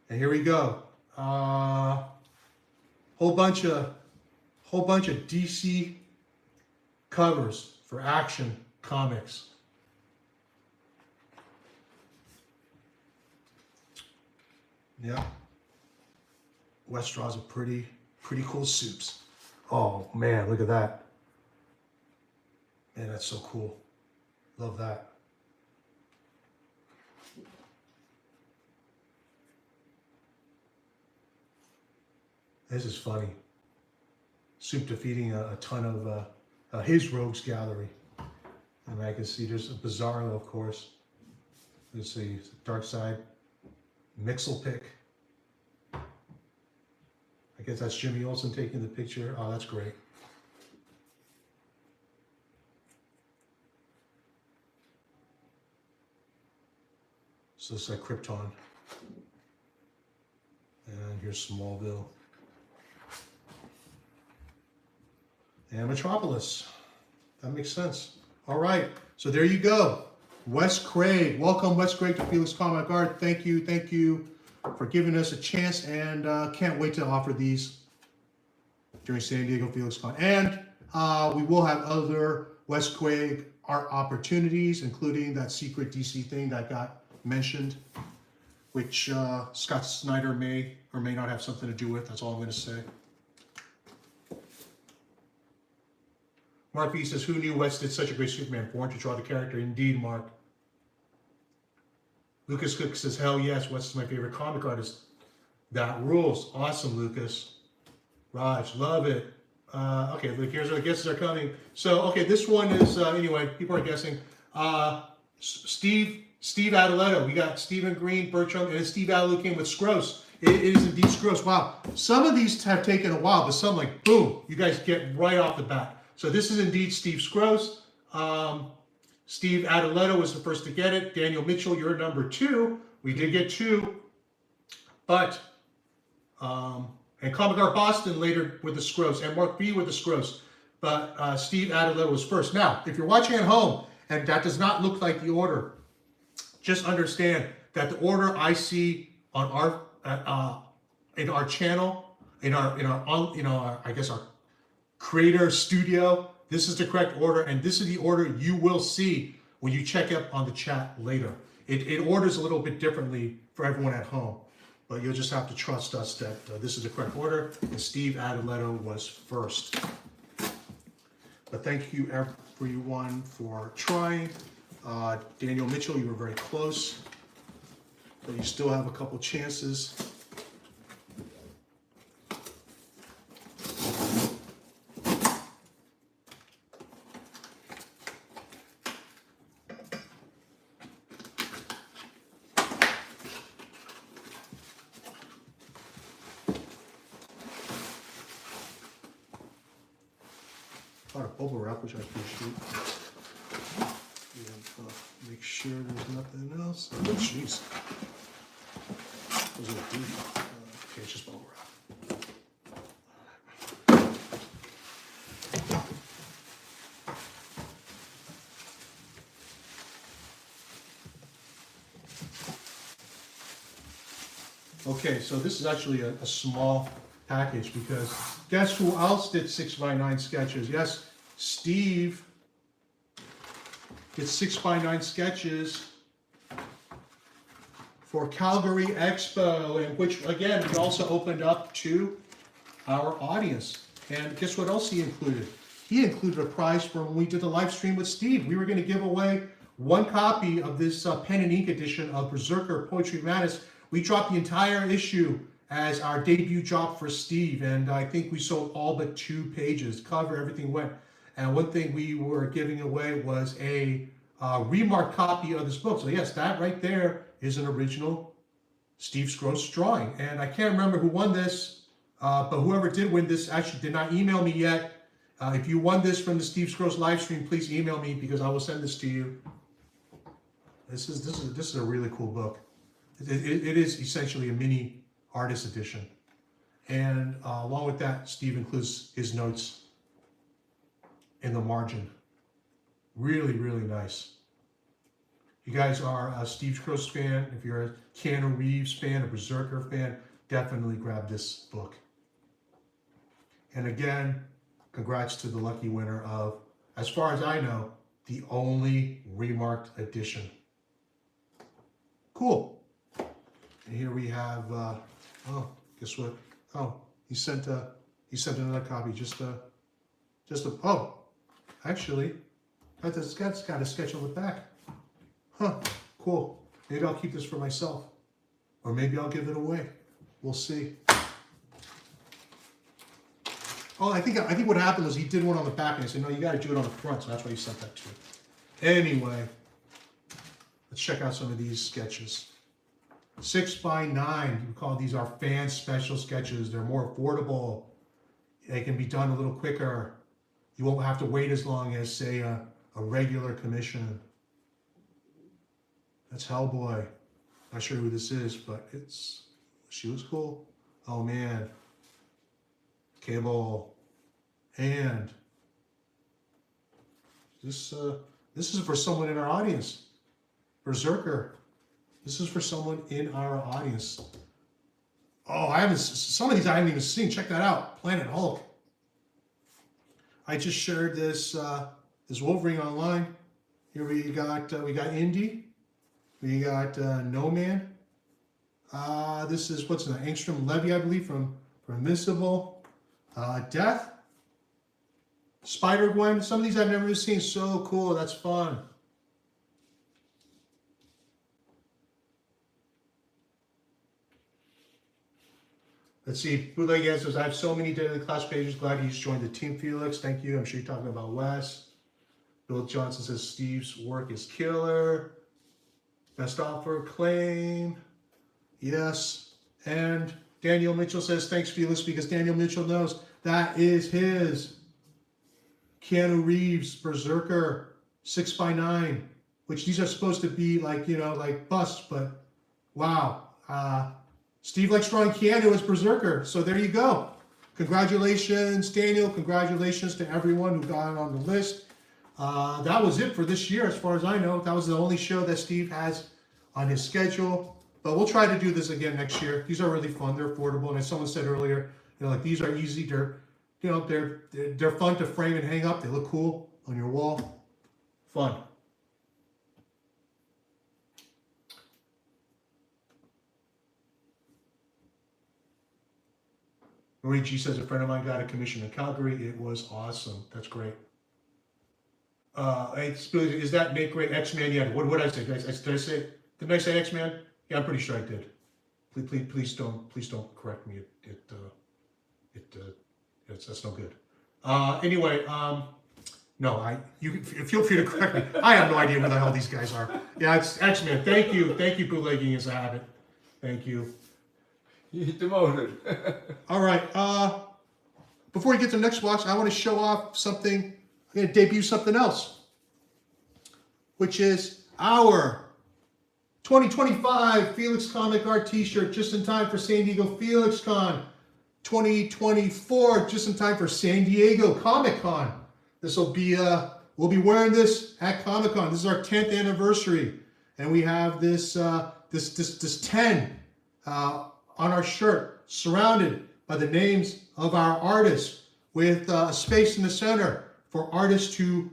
And here we go. Whole bunch of DC covers for Action Comics. Yeah. Wes draws a pretty cool suits. Oh man, look at that. Man, that's so cool. Love that. This is funny. Soup defeating a ton of his rogues gallery. And I can see there's a Bizarro, of course. Let's see, Dark Side. Mixel pick. I guess that's Jimmy Olsen taking the picture. Oh, that's great. So it's like Krypton. And here's Smallville. And Metropolis. That makes sense. All right, so there you go. Wes Craig. Welcome, Wes Craig, to Felix Comic Art. Thank you for giving us a chance, and can't wait to offer these during San Diego Felix Con. And we will have other Wes Craig art opportunities, including that secret DC thing that got mentioned, which Scott Snyder may or may not have something to do with. That's all I'm going to say. Mark B says, who knew Wes did such a great Superman? Born to draw the character. Indeed, Mark. Lucas Cook says, hell yes, Wes is my favorite comic artist. That rules. Awesome, Lucas. Raj, love it. Okay, look, here's our guesses are coming. So, okay, this one is, anyway, people are guessing. Steve Adeletto. We got Stephen Green, Bertram, and Steve Adeletto came with Scroce. It is indeed Scroce. Wow. Some of these have taken a while, but some like, boom, you guys get right off the bat. So this is indeed Steve Scroce. Steve Adeletto was the first to get it. Daniel Mitchell, you're number 2. We did get 2. But, and Comic Art Boston later with the Scroce, and Mark B with the Scroce. But Steve Adeletto was first. Now, if you're watching at home, and that does not look like the order, just understand that the order I see on our in our channel, in our I guess our creator studio, this is the correct order, and this is the order you will see when you check up on the chat later. It orders a little bit differently for everyone at home, but you'll just have to trust us that this is the correct order, and Steve Adeletto was first. But thank you everyone for trying. Daniel Mitchell, you were very close, but you still have a couple chances. Bubble wrap, which I appreciate. And, make sure there's nothing else. Oh, jeez. What was it do? Okay, it's just bubble wrap. Okay, so this is actually a small package because guess who else did 6x9 sketches? Yes, Steve did 6x9 sketches for Calgary Expo, and which again we also opened up to our audience. And guess what else he included? He included a prize for when we did the live stream with Steve. We were going to give away 1 copy of this pen and ink edition of Berserker Poetry Madness. We dropped the entire issue as our debut drop for Steve, and I think we sold all but 2 pages. Cover, everything went. And one thing we were giving away was a remarked copy of this book. So yes, that right there is an original Steve Scroce drawing. And I can't remember who won this, but whoever did win this actually did not email me yet. If you won this from the Steve Scroce live stream, please email me because I will send this to you. This is a really cool book. It is essentially a mini artist edition. And along with that, Steve includes his notes in the margin. Really, really nice. you guys are a Steve Scroce fan, if you're a Keanu Reeves fan, a Berserker fan, definitely grab this book. And again, congrats to the lucky winner of, as far as I know, the only remarked edition. Cool. And here we have, oh, guess what? Oh, he sent another copy. Oh, actually, that's got a sketch on the back. Huh, cool. Maybe I'll keep this for myself. Or maybe I'll give it away. We'll see. Oh, I think what happened was he did one on the back and I said, no, you got to do it on the front. So that's why he sent that to me. Anyway, let's check out some of these sketches. 6x9, you can call these our fan special sketches. They're more affordable. They can be done a little quicker. You won't have to wait as long as, say, a regular commission. That's Hellboy. Not sure who this is, but she was cool. Oh man. Cable. And this is for someone in our audience. Berserker. This is for someone in our audience. Oh, some of these I haven't even seen. Check that out. Planet Hulk. I just shared this Wolverine online. Here we got Indy. We got No Man. This is what's that? Angstrom Levy, I believe, from Invincible. Death. Spider-Gwen. Some of these I've never seen. So cool. That's fun. Let's see. Bootleg answers. I have so many daily class pages. Glad he's joined the team, Felix. Thank you. I'm sure you're talking about Wes. Bill Johnson says Steve's work is killer. Best offer claim. Yes. And Daniel Mitchell says, thanks, Felix, because Daniel Mitchell knows that is his. Keanu Reeves, Berserker, 6x9, which these are supposed to be like, like busts, but wow. Steve likes drawing Keanu as Berserker, so there you go. Congratulations, Daniel. Congratulations to everyone who got on the list. That was it for this year, as far as I know. That was the only show that Steve has on his schedule. But we'll try to do this again next year. These are really fun. They're affordable, and as someone said earlier, like these are easy. They're fun to frame and hang up. They look cool on your wall. Fun. Marie G says a friend of mine got a commission in Calgary. It was awesome. That's great. Is that Nick Great X-Man? Yeah. What did I say? Did I say X-Man? Yeah, I'm pretty sure I did. Please don't correct me. That's no good. Anyway, no, you feel free to correct me. I have no idea who the hell these guys are. Yeah, it's X-Men. Thank you, bootlegging is a habit. Thank you. You demoted. All right. Before we get to the next box, I want to show off something. I'm going to debut something else, which is our 2025 Felix Comic Art T-shirt, just in time for San Diego Felix Con. 2024, just in time for San Diego Comic Con. This will be, we'll be wearing this at Comic Con. This is our 10th anniversary, and we have this 10 on our shirt, surrounded by the names of our artists, with a space in the center for artists to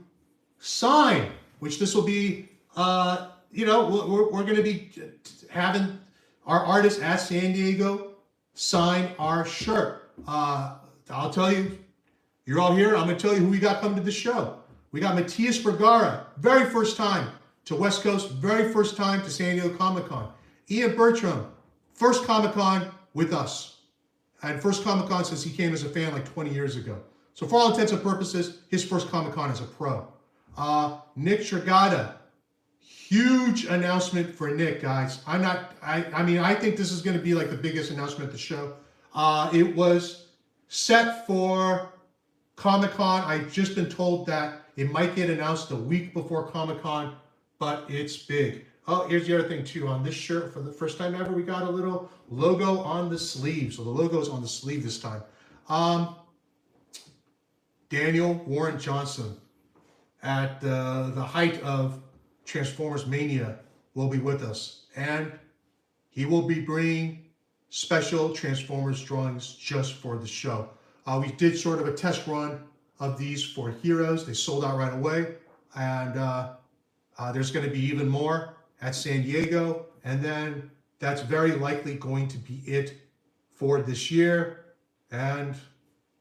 sign. Which this will be, we're going to be having our artists at San Diego sign our shirt. I'll tell you, you're all here. I'm going to tell you who we got coming to the show. We got Matias Vergara, very first time to West Coast, very first time to San Diego Comic Con. Ian Bertram, first Comic Con with us. And first Comic Con since he came as a fan like 20 years ago. So for all intents and purposes, his first Comic Con as a pro. Nick Tragata, huge announcement for Nick, guys. I think this is going to be like the biggest announcement of the show. It was set for Comic-Con. I've just been told that it might get announced a week before Comic-Con, but it's big. Oh, here's the other thing too. On this shirt, for the first time ever, we got a little logo on the sleeve. So the logo's on the sleeve this time. Daniel Warren Johnson, at the height of Transformers Mania, will be with us. And he will be bringing special Transformers drawings just for the show. We did sort of a test run of these for Heroes. They sold out right away. And there's going to be even more at San Diego. And then that's very likely going to be it for this year and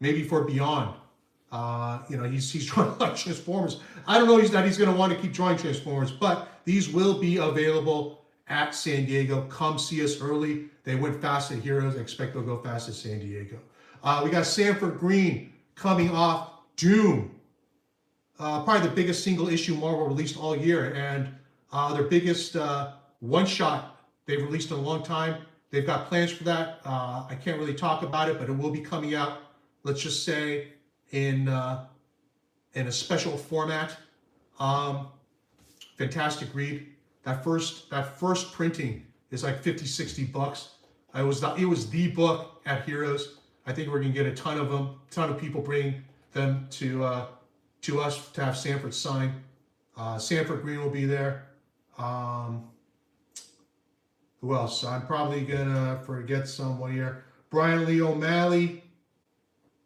maybe for beyond. He's drawing a lot of Transformers. I don't know he's going to want to keep drawing Transformers, but these will be available at San Diego. Come see us early. They went fast at Heroes. I expect they'll go fast at San Diego. We got Sanford Green coming off Doom. Probably the biggest single issue Marvel released all year, and their biggest one-shot they've released in a long time. They've got plans for that. I can't really talk about it, but it will be coming out, let's just say, in a special format. Fantastic read. That first printing is like $50-$60. It was the book at Heroes. I think we're gonna get a ton of them. A ton of people bring them to us to have Sanford sign. Sanford Green will be there. Who else? I'm probably gonna forget someone here. Brian Lee O'Malley.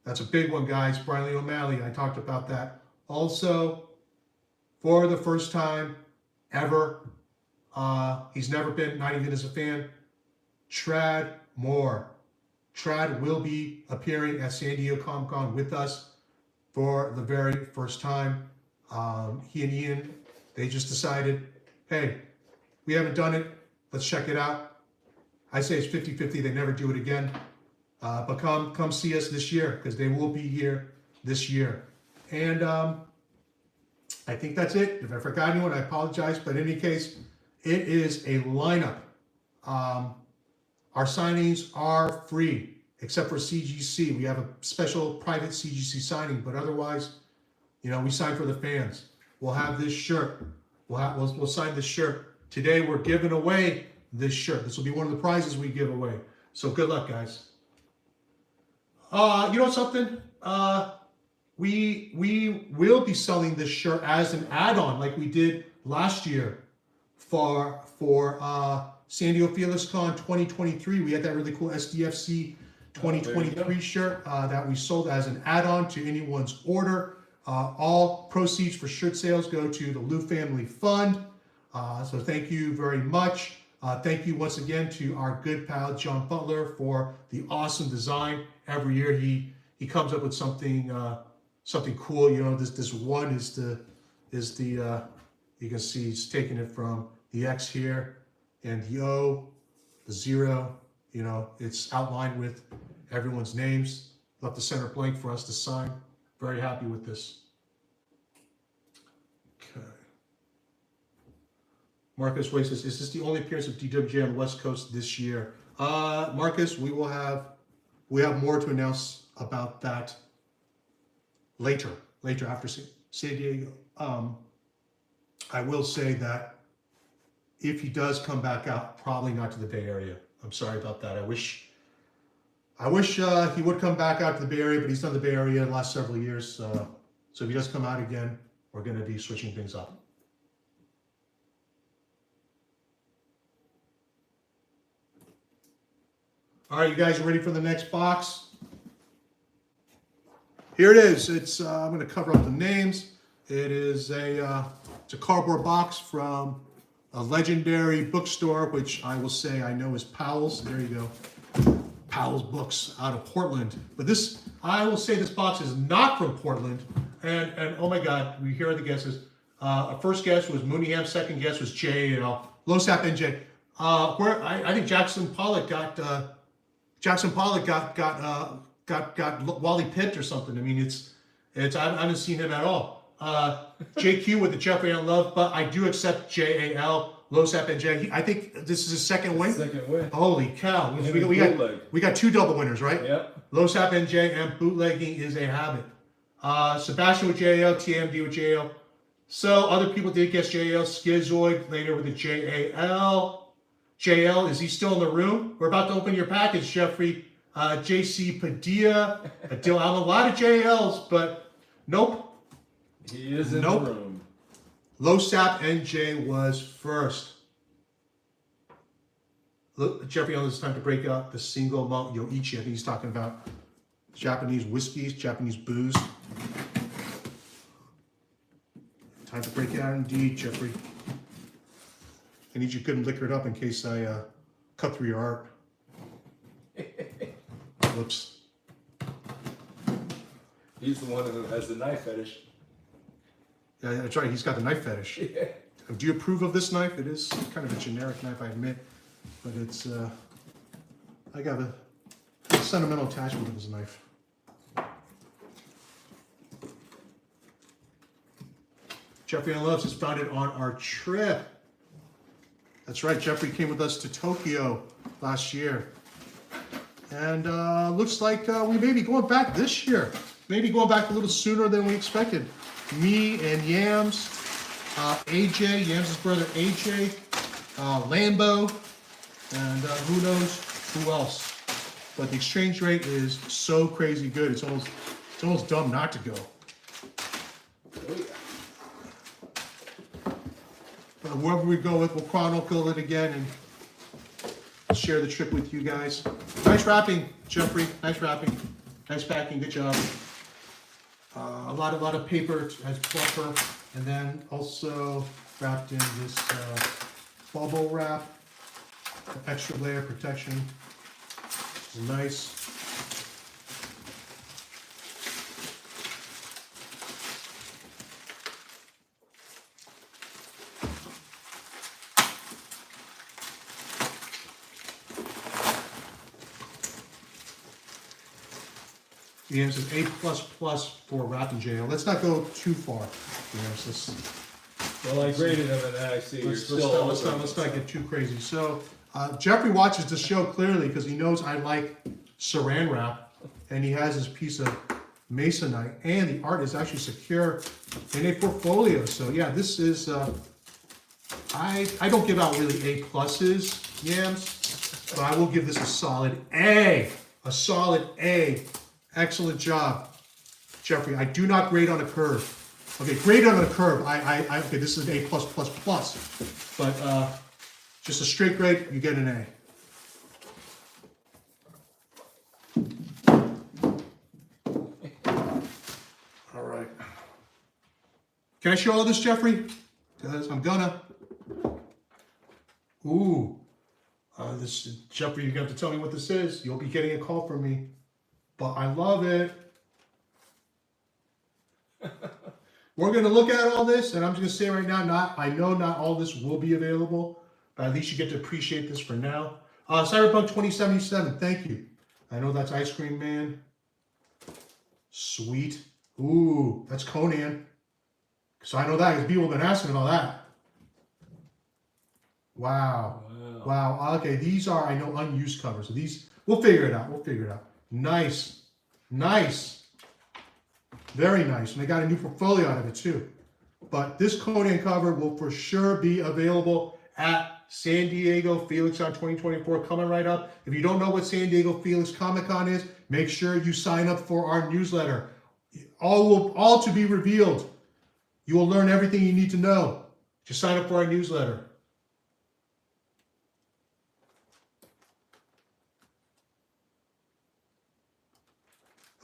That's a big one, guys. Brian Lee O'Malley. I talked about that. Also, for the first time ever, he's never been, not even as a fan, Trad Moore. Trad will be appearing at San Diego Comic-Con with us for the very first time. He and Ian, they just decided, hey, we haven't done it. Let's check it out. I say it's 50-50. They never do it again. But come see us this year because they will be here this year. And I think that's it. If I forgot anyone, I apologize. But in any case, it is a lineup. Our signings are free, except for CGC. We have a special private CGC signing, but otherwise, we sign for the fans. We'll have this shirt. We'll sign this shirt. Today, we're giving away this shirt. This will be one of the prizes we give away. So good luck, guys. You know something? We will be selling this shirt as an add-on, like we did last year for San Diego Felix Con 2023. We had that really cool SDFC 2023 shirt that we sold as an add-on to anyone's order. All proceeds for shirt sales go to the Lou Family Fund. So thank you very much. Thank you once again to our good pal John Butler for the awesome design. Every year he comes up with something cool. This one is the you can see he's taking it from the X here and the O, the 0. It's outlined with everyone's names. Left the center blank for us to sign. Very happy with this. Okay. Marcus Way says, is this the only appearance of DWJ on the West Coast this year? Marcus, we have more to announce about that later after San Diego. I will say that if he does come back out, probably not to the Bay Area. I'm sorry about that. I wish he would come back out to the Bay Area, but he's done the Bay Area in the last several years. So if he does come out again, we're going to be switching things up. All right, you guys are ready for the next box? Here it is. It's I'm going to cover up the names. It is it's a cardboard box from a legendary bookstore, which I will say I know is Powell's. There you go, Powell's Books out of Portland. But I will say this box is not from Portland. And oh my God, we hear the guesses. Our first guess was Mooneyham. Second guess was JAL. Losap NJ. Where I think Jackson Pollock got Wally Pitt or something. I mean, I haven't seen him at all. JQ with the Jeffrey Allen Love, but I do accept JAL. Losap NJ. I think this is his second win. Second win. Holy cow! We got two double winners, right? Yep. Losap NJ and bootlegging is a habit. Sebastian with JAL, TMD with JAL. So other people did guess JAL. Schizoid later with the JAL. JL, is he still in the room? We're about to open your package, Jeffrey. JC Padilla. A lot of JLs, but nope. He is in the room. Losap NJ was first. Look, Jeffrey, on this time to break out the single malt yoichi. I think he's talking about Japanese whiskeys, Japanese booze. Time to break it out indeed, Jeffrey. I need you to liquor it up in case I cut through your art. Whoops. He's the one who has the knife fetish. Yeah, that's right. He's got the knife fetish. Yeah. Do you approve of this knife? It is kind of a generic knife, I admit, but it's. I got a sentimental attachment to this knife. Jeffrey and Loves is founded on our trip. That's right. Jeffrey came with us to Tokyo last year, and looks like we may be going back this year. Maybe going back a little sooner than we expected. Me and Yams, AJ, Yams' brother AJ, Lambo, and who knows who else. But the exchange rate is so crazy good. It's almost dumb not to go. Oh, yeah. But wherever we go with, we'll chronicle it again and share the trip with you guys. Nice wrapping, Jeffrey. Nice wrapping. Nice packing. Good job. A lot of paper as buffer, and then also wrapped in this bubble wrap, extra layer protection. Nice. The answer is A++ for wrapping jail. Let's not go too far. Well, I graded him, and then I see you're still. Let's not get too crazy. So Jeffrey watches the show clearly because he knows I like Saran wrap, and he has his piece of Masonite, and the art is actually secure in a portfolio. So yeah, this is. I don't give out really A+s, Yams, but I will give this a solid A. A solid A. Excellent job, Jeffrey. I do not grade on a curve. Okay, grade on a curve. Okay, this is an A+++. But just a straight grade, you get an A. All right. Can I show all this, Jeffrey? Because I'm gonna. Ooh. This Jeffrey, you're gonna have to tell me what this is. You'll be getting a call from me. But I love it. We're going to look at all this, and I'm just going to say right now, I know not all this will be available, but at least you get to appreciate this for now. Cyberpunk 2077, thank you. I know that's Ice Cream Man. Sweet. Ooh, that's Conan. So I know that because people have been asking about that. Wow. Okay, these are, I know, unused covers. So these, we'll figure it out. Nice. Very nice. And I got a new portfolio out of it too. But this Conan cover will for sure be available at San Diego Felix on 2024 coming right up. If you don't know what San Diego Felix Comic-Con is, make sure you sign up for our newsletter. All to be revealed. You will learn everything you need to know. Just sign up for our newsletter.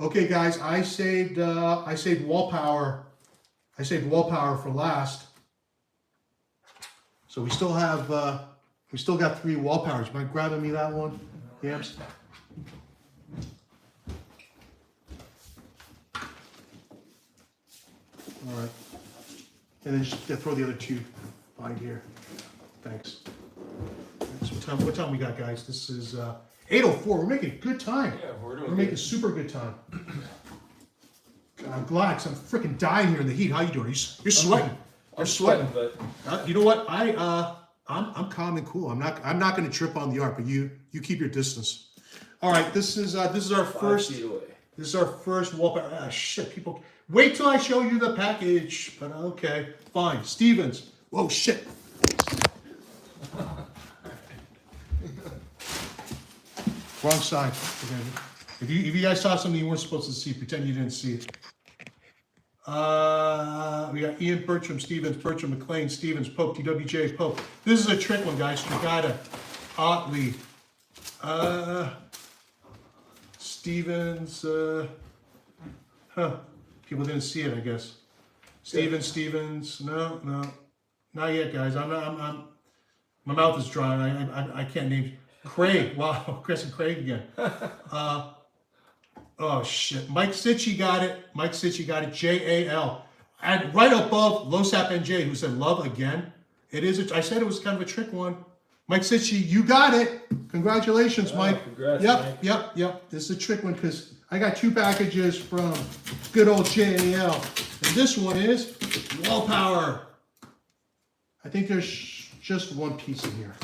Okay, guys, I saved wall power. I saved wall power for last. So we still got 3 wall powers. Mind grabbing me that one, Yams? All right, and then just throw the other 2 behind here. Thanks. What time we got, guys? This is 8:04. We're making good time. Yeah, we're making super good time. God, I'm glad because I'm freaking dying here in the heat. How you doing? You're sweating. You're sweating. But You know what? I'm calm and cool. I'm not going to trip on the art, but you keep your distance. All right. This is our 5 first. feet away. This is our first wallpaper. Ah, shit. People, wait till I show you the package. But okay, fine. Stevens. Whoa, shit. Wrong side. Okay. If you guys saw something you weren't supposed to see, pretend you didn't see it. We got Ian Bertram, Stevens, Bertram, McLean, Stevens, Pope, TWJ, Pope. This is a trick one, guys. Otley. Stevens. People didn't see it, I guess. Stevens. No. Not yet, guys. I'm my mouth is dry. I can't name. Craig. Wow. Chris and Craig again. Oh, shit. Mike Sitchy got it. JAL. And right above Losap NJ, who said love again. It is. I said it was kind of a trick one. Mike Sitchy, you got it. Congratulations, Mike. Congrats, Yep. Mike. This is a trick one because I got 2 packages from good old JAL. And this one is Wall Power. I think there's just 1 piece in here.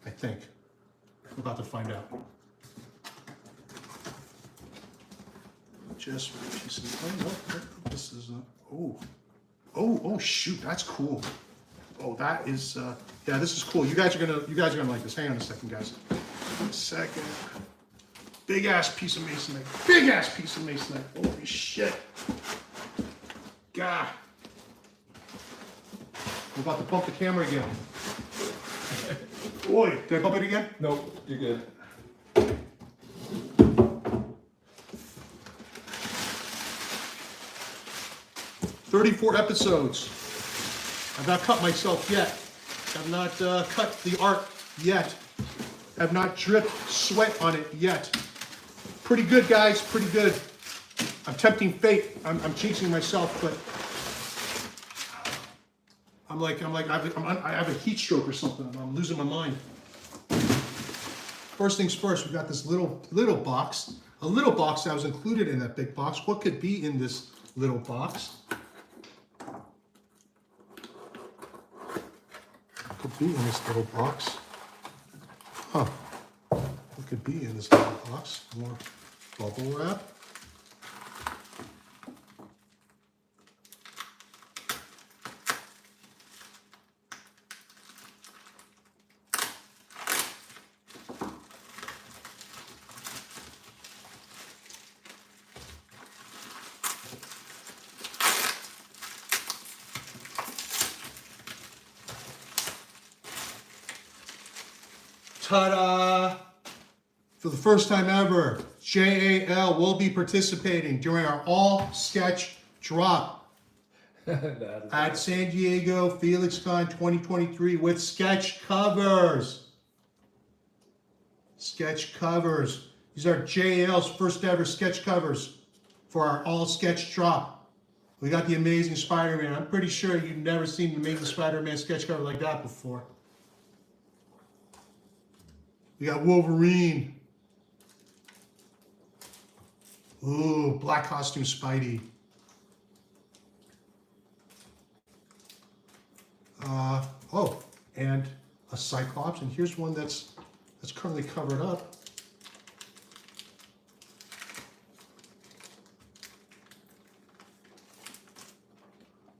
I think. We're about to find out. Just 1 piece in here. Oh, no. This is oh, shoot, that's cool. Oh, that is, yeah, this is cool. You guys are gonna like this. Hang on a second, guys. 1 second. Big ass piece of masonite. Holy shit. God. I'm about to bump the camera again. Boy, did I bump it again? Nope, you're good. "34 episodes. I've not cut myself yet. I've not cut the art yet. I've not dripped sweat on it yet. Pretty good, guys. Pretty good. I'm tempting fate. I'm jinxing myself, but I have a heat stroke or something. I'm losing my mind. First things first, we got this little box. A little box that was included in that big box. What could be in this little box? Could be in this little box. Huh. What could be in this little box? More bubble wrap. Ta-da! For the first time ever, JAL will be participating during our all-sketch drop at San Diego FelixCon 2023 with sketch covers. Sketch covers. These are JAL's first ever sketch covers for our all-sketch drop. We got the Amazing Spider-Man. I'm pretty sure you've never seen the Amazing Spider-Man sketch cover like that before. We got Wolverine. Ooh, black costume Spidey. Oh, and a Cyclops. And here's one that's currently covered up.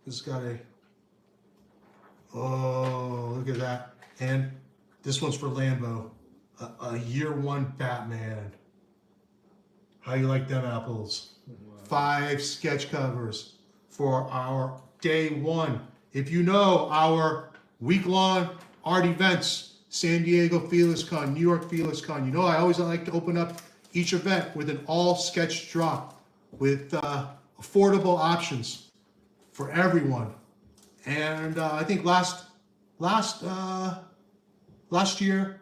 It's got oh, look at that. And this one's for Lambo. A year 1 Batman. How you like them apples? Wow. 5 sketch covers for our day 1. If you know our week-long art events, San Diego FelixCon, New York FelixCon, you know I always like to open up each event with an all-sketch drop with affordable options for everyone. And I think last year,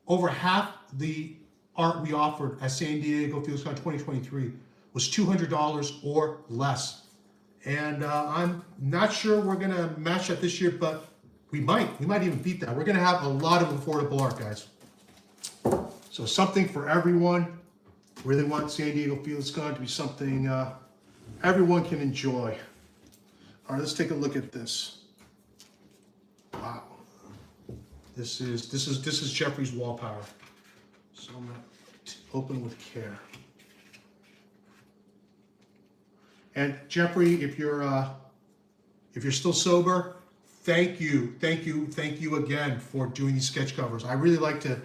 over half the art we offered at San Diego FelixCon 2023 was $200 or less. And I'm not sure we're gonna match that this year, but we might even beat that. We're gonna have a lot of affordable art, guys. So something for everyone. Really want San Diego FelixCon to be something everyone can enjoy. All right, let's take a look at this. Wow. This is Jeffrey's Wall Power. So I'm gonna open with care. And Jeffrey, if you're still sober, thank you again for doing these sketch covers. I really like to,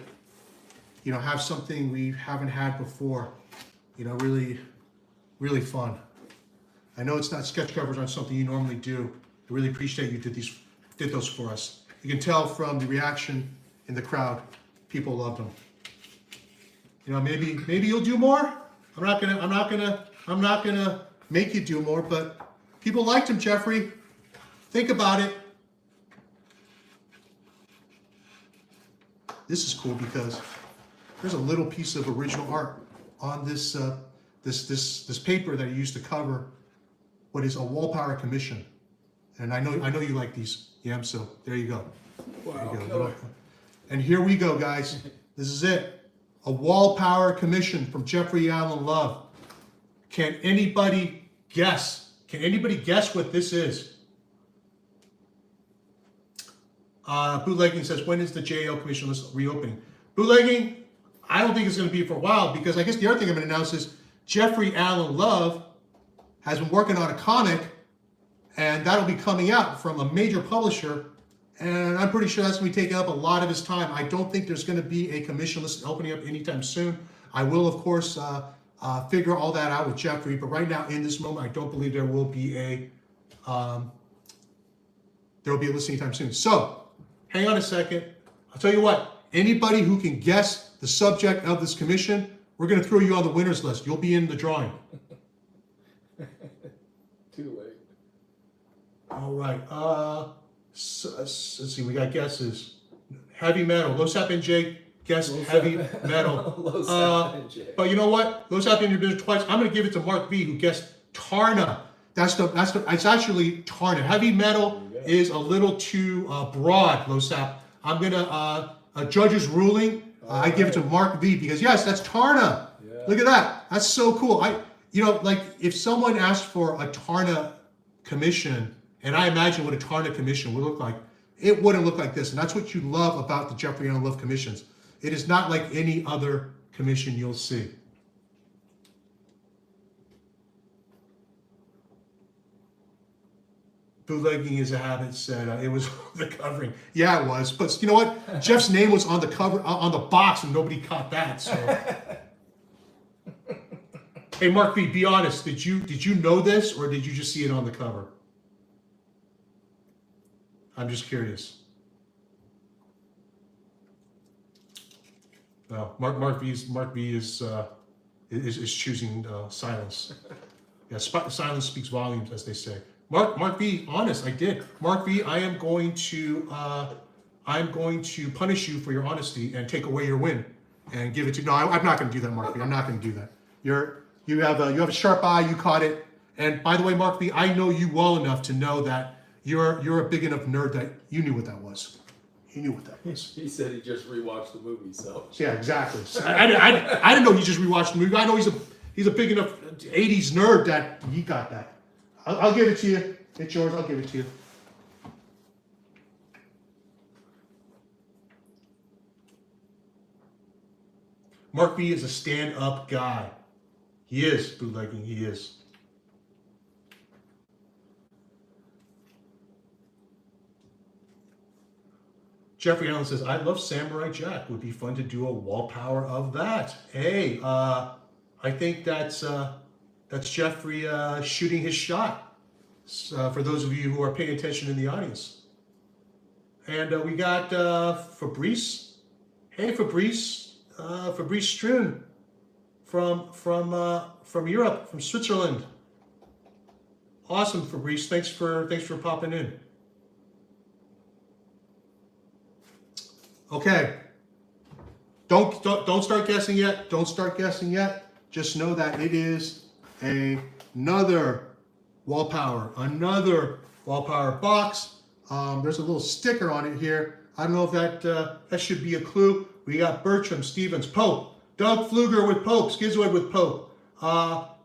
have something we haven't had before. Really, really fun. I know it's not sketch covers aren't something you normally do. I really appreciate you did those for us. You can tell from the reaction in the crowd people loved him. You know, maybe you'll do more. I'm not gonna make you do more, but people liked him, Jeffrey. Think about it. This is cool because there's a little piece of original art on this this paper that I used to cover what is a Wallpower commission. And I know you like these, Yam, so there you go. Wow. There you go. And here we go, guys. This is it. A Wallpower commission from Jeffrey Allen Love. Can anybody guess? Can anybody guess what this is? Bootlegging says, when is the JL commission list reopening? Bootlegging, I don't think it's going to be for a while, because I guess the other thing I'm going to announce is Jeffrey Allen Love has been working on a comic, and that'll be coming out from a major publisher, and I'm pretty sure that's going to be taking up a lot of his time. I don't think there's going to be a commission list opening up anytime soon. I will, of course, figure all that out with Jeffrey, but right now, in this moment, I don't believe there will be a list anytime soon. So, hang on a second. I'll tell you what, anybody who can guess the subject of this commission, we're going to throw you on the winner's list. You'll be in the drawing. Too late. All right. Let's see. We got guesses. Heavy metal. Low Sap NJ guessed heavy metal. Low Sap NJ. But you know what? Low Sap NJ did it twice. I'm going to give it to Mark V, who guessed Tarna. It's actually Tarna. Heavy metal is a little too broad, Low Sap. I'm going to, a judge's ruling, I give it to Mark V, because yes, that's Tarna. Yeah. Look at that. That's so cool. Like if someone asked for a Tarna commission, and I imagine what a Tarna commission would look like, it wouldn't look like this. And that's what you love about the Jeffrey Allen Love commissions. It is not like any other commission you'll see. Bootlegging is a habit, said it was the covering. Yeah, it was. But you know what? Jeff's name was on the cover, on the box, and nobody caught that. So, hey, Mark B, be honest. Did you know this, or did you just see it on the cover? I'm just curious. No, Mark B is choosing silence. Yeah, silence speaks volumes, as they say. Mark V, honest, I did. Mark V, I'm going to punish you for your honesty and take away your win and give it to. No, I'm not going to do that, Mark V. I'm not going to do that. You have a sharp eye. You caught it. And by the way, Mark V, I know you well enough to know that you're a big enough nerd that you knew what that was. You knew what that was. He said he just rewatched the movie, so. Yeah, exactly. So I didn't know he just rewatched the movie. I know he's a big enough '80s nerd that he got that. I'll give it to you. It's yours. I'll give it to you. Mark V is a stand-up guy. He is, Bootlegging. He is. Jeffrey Allen says, I love Samurai Jack. Would be fun to do a wall power of that. Hey, I think that's Jeffrey shooting his shot. For those of you who are paying attention in the audience. And we got Fabrice. Hey, Fabrice. Fabrice Stroon from Europe, from Switzerland. Awesome, Fabrice. Thanks for popping in. Okay. Don't start guessing yet. Don't start guessing yet. Just know that it is another wall power box. There's a little sticker on it here. I don't know if that should be a clue. We got Bertram, Stevens, Pope, Doug Pfluger with Pope, Skizwood with Pope,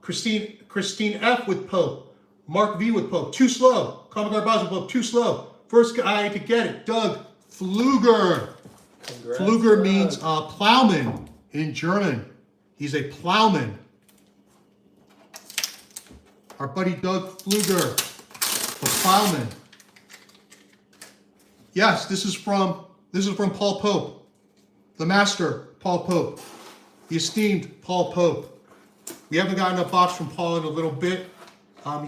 Christine F with Pope, Mark V with Pope. Too slow. Comic Art with Pope. Too slow. First guy to get it, Doug Pfluger. Congrats, Pfluger means plowman in German. He's a plowman. Our buddy Doug Pfluger, the plowman. Yes, this is from Paul Pope, the master Paul Pope, the esteemed Paul Pope. We haven't gotten a box from Paul in a little bit.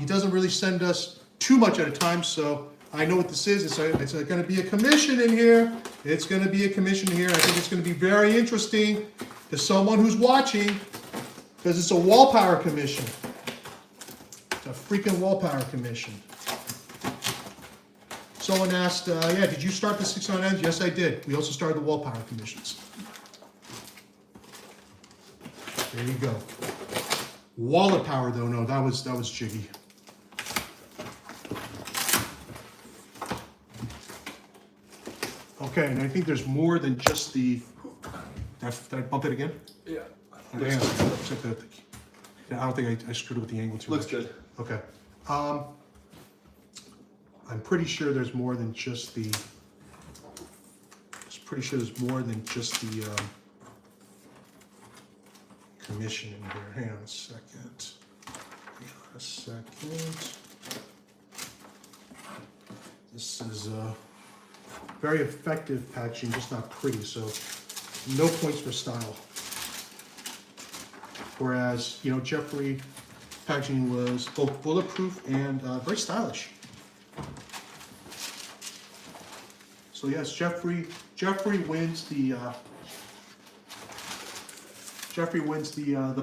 He doesn't really send us too much at a time, so I know what this is. It's going to be a commission in here. It's going to be a commission here. I think it's going to be very interesting to someone who's watching because it's a wall power commission. It's a freaking wall power commission. Someone asked, yeah, did you start the 609s? Yes, I did. We also started the wall power commissions. There you go. Wallet power, though, no, that was jiggy. Okay, and I think there's more than just the. Did I bump it again? Yeah. I don't think I screwed with the angle too much. Looks good. Okay. I'm pretty sure there's more than just the. Commission in here. Hang on a second. This is very effective packaging, just not pretty. So no points for style. Whereas, you know, Jeffrey packaging was both bulletproof and very stylish. So yes, Jeffrey wins the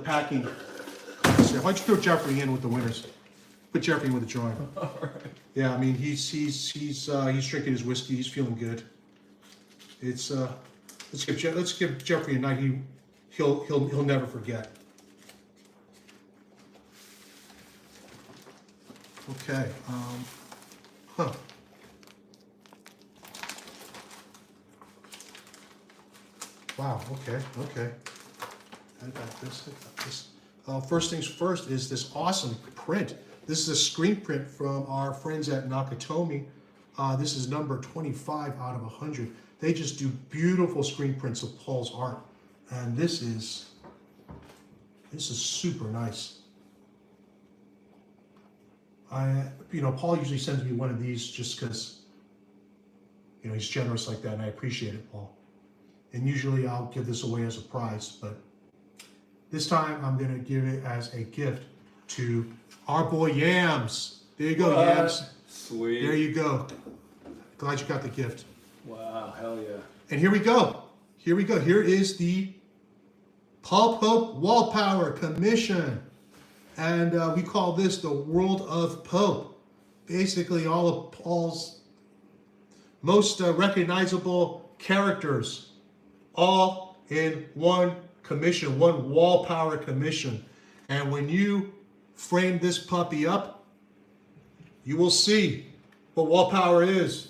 packing. So why don't you throw Jeffrey in with the winners? Put Jeffrey in with the drawing. All right. Yeah, I mean he's drinking his whiskey. He's feeling good. It's let's give Jeffrey a night he'll never forget. Okay. Huh. Wow. Okay. I got this. First things first is this awesome print. This is a screen print from our friends at Nakatomi. This is number 25 out of 100. They just do beautiful screen prints of Paul's art, and this is super nice. Paul usually sends me one of these just because, he's generous like that, and I appreciate it, Paul. And usually I'll give this away as a prize, but this time I'm gonna give it as a gift to our boy Yams. There you go, Yams. Sweet. There you go. Glad you got the gift. Wow, hell yeah. And here we go. Here is the Paul Pope Wall Power Commission. And we call this the World of Pope. Basically all of Paul's most recognizable characters, all in one commission, one wall power commission. And when you frame this puppy up, you will see what wall power is.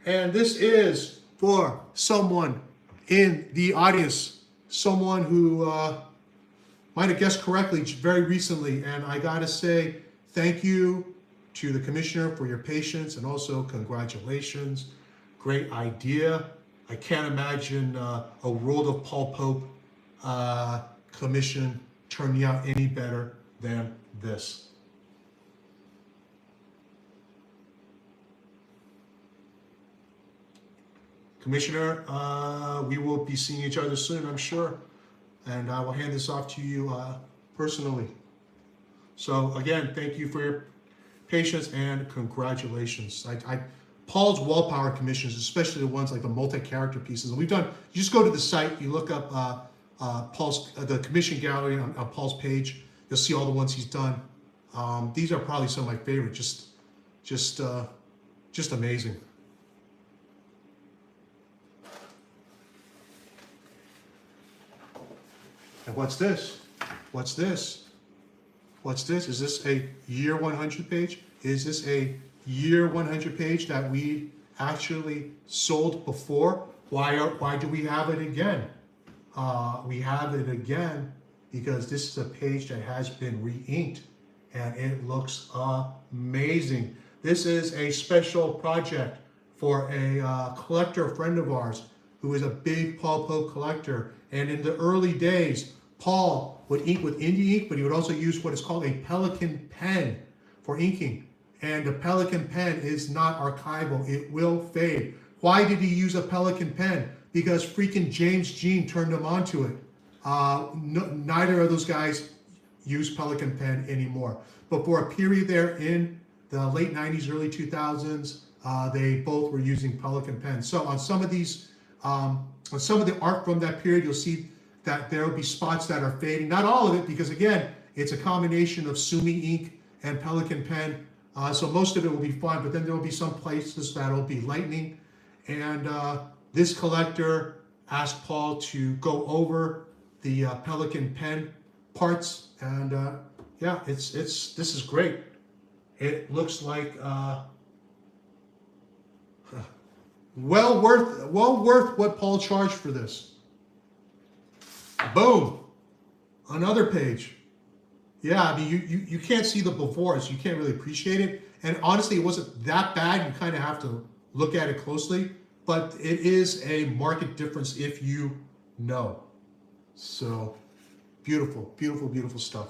And this is for someone in the audience, someone who might have guessed correctly very recently. And I gotta say thank you to the commissioner for your patience, and also congratulations. Great idea. I can't imagine a World of Paul Pope commission turning out any better than this. Commissioner, we will be seeing each other soon, I'm sure, and I will hand this off to you personally. So again, thank you for your patience and congratulations. Paul's wall power commissions, especially the ones like the multi-character pieces, and we've done. You just go to the site, you look up the commission gallery on Paul's page. You'll see all the ones he's done. These are probably some of my favorite. Just amazing. And what's this? What's this? What's this? Is this a year 100 page? Is this a year 100 page that we actually sold before? Why do we have it again? We have it again because this is a page that has been re-inked and it looks amazing. This is a special project for a collector friend of ours who is a big Paul Pope collector. And in the early days, Paul would ink with Indie ink, but he would also use what is called a Pelican pen for inking. And the Pelican pen is not archival. It will fade. Why did he use a Pelican pen? Because freaking James Jean turned him onto it. Neither of those guys use Pelican pen anymore. But for a period there in the late 90s, early 2000s, they both were using Pelican pens. So on some of these, on some of the art from that period, you'll see that there will be spots that are fading. Not all of it, because again, it's a combination of Sumi ink and Pelican pen. So most of it will be fine, but then there will be some places that will be lightning. And this collector asked Paul to go over the Pelican pen parts, and yeah, this is great. It looks like well worth what Paul charged for this. Boom, another page. Yeah, I mean you can't see the before, so you can't really appreciate it. And honestly, it wasn't that bad. You kind of have to look at it closely, but it is a market difference if you know. So beautiful, beautiful, beautiful stuff.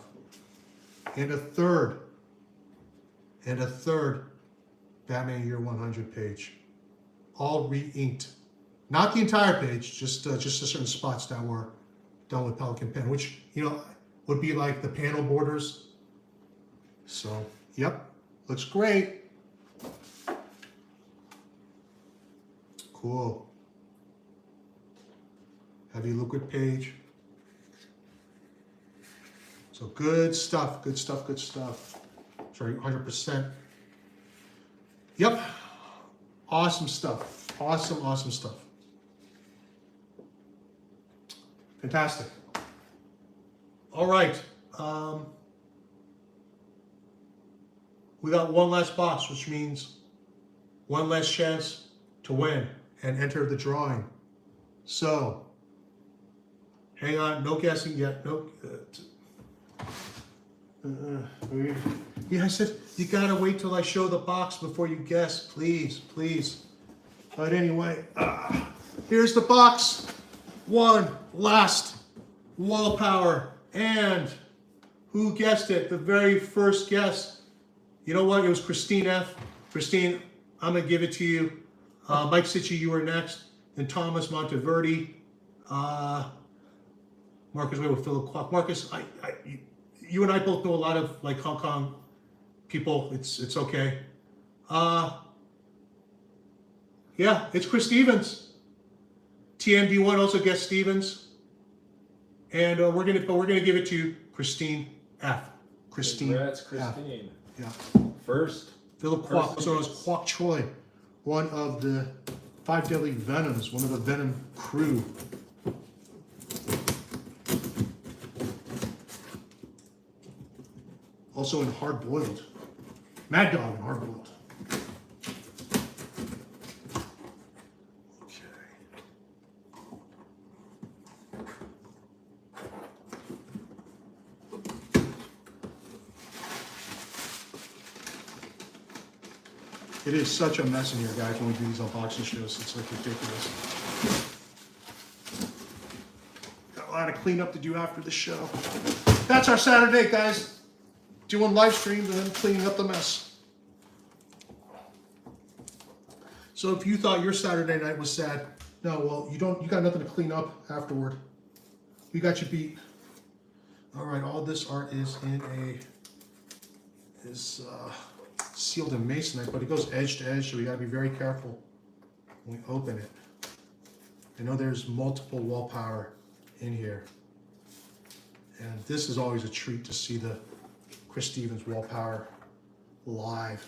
And a third Batman Year 100 page, all re-inked. Not the entire page, just the certain spots that were done with Pelican pen, which, you know, would be like the panel borders. So, yep, looks great. Cool. Heavy liquid page. So good stuff, good stuff, good stuff. Sorry, 100%. Yep. Awesome stuff. Awesome, awesome stuff. Fantastic. All right. We got one last box, which means one last chance to win and enter the drawing. So, hang on, no guessing yet. No. Yeah, I said you gotta wait till I show the box before you guess, please, please. But anyway, here's the box. One last wall power, and who guessed it? The very first guess. You know what? It was Christine F. Christine, I'm gonna give it to you. Mike Sitchy, you were next. Then Thomas Monteverdi. Marcus, wait, with Philip Kwok. Marcus, you and I both know a lot of like Hong Kong people. It's okay. Yeah, it's Chris Stevens. TMD1 also guessed Stevens, and we're gonna give it to Christine F. Christine. Congrats, Christine. F. Yeah. First. Philip Kwok, also known as Kwok Choi, one of the 5 deadly venoms, one of the Venom crew. Also in Hard Boiled. Mad Dog in Hard Boiled. Okay. It is such a mess in here, guys, when we do these unboxing shows. It's like ridiculous. Got a lot of cleanup to do after the show. That's our Saturday, guys. Doing live streams and then cleaning up the mess. So if you thought your Saturday night was sad, no, well, you got nothing to clean up afterward. We got you beat. All right, all this art is sealed in masonite, but it goes edge to edge, so we gotta be very careful when we open it. I know there's multiple wall power in here. And this is always a treat to see the Chris Stevens wall power live.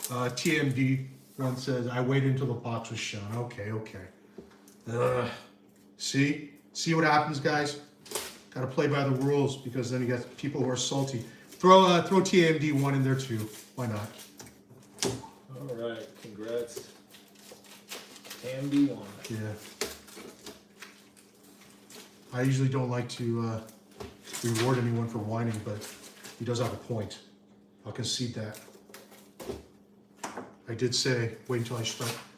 TMD one says, I waited until the box was shown. Okay. See what happens, guys? Got to play by the rules, because then you got people who are salty. Throw TMD one in there too. Why not? All right, congrats. TMD1. Yeah. I usually don't like to reward anyone for whining, but he does have a point. I'll concede that. I did say, wait until I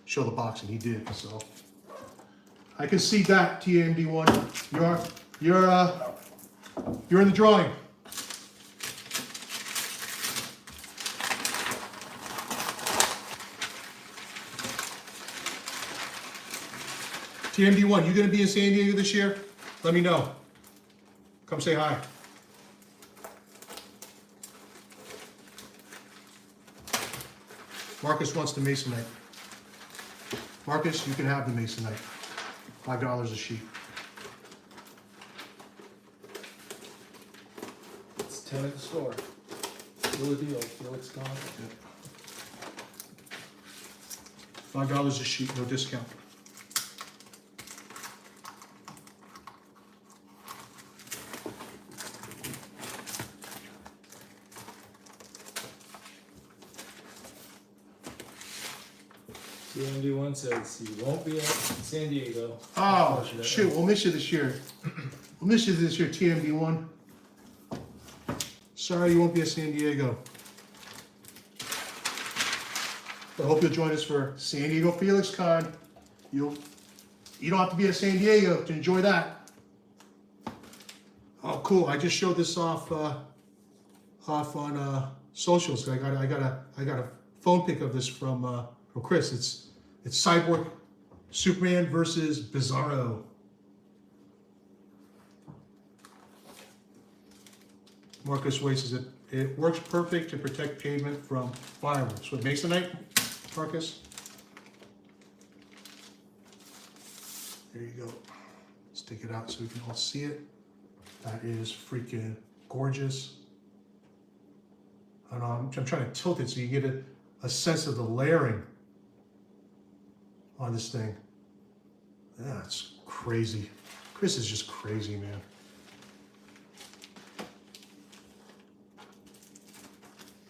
show the box, and he did, so I can see that, TMD1. You're in the drawing. TMD1, you gonna be in San Diego this year? Let me know. Come say hi. Marcus wants the Masonite. Marcus, you can have the Masonite. $5 a sheet. It's 10 at the store. Real deal. Felix gone. $5 a sheet, no discount. TMD1 says he won't be at San Diego. Oh, shoot, we'll miss you this year. We'll miss you this year, TMD1. Sorry you won't be at San Diego. But I hope you'll join us for San Diego Felix Con. You don't have to be at San Diego to enjoy that. Oh, cool! I just showed this off on socials. I got a phone pic of this from Chris. It's Cyborg Superman versus Bizarro. Marcus Waits says it works perfect to protect pavement from fireworks. What Masonite, Marcus? There you go. Let's take it out so we can all see it. That is freaking gorgeous. I don't know, I'm trying to tilt it so you get a sense of the layering on this thing. Yeah, it's crazy. Chris is just crazy, man.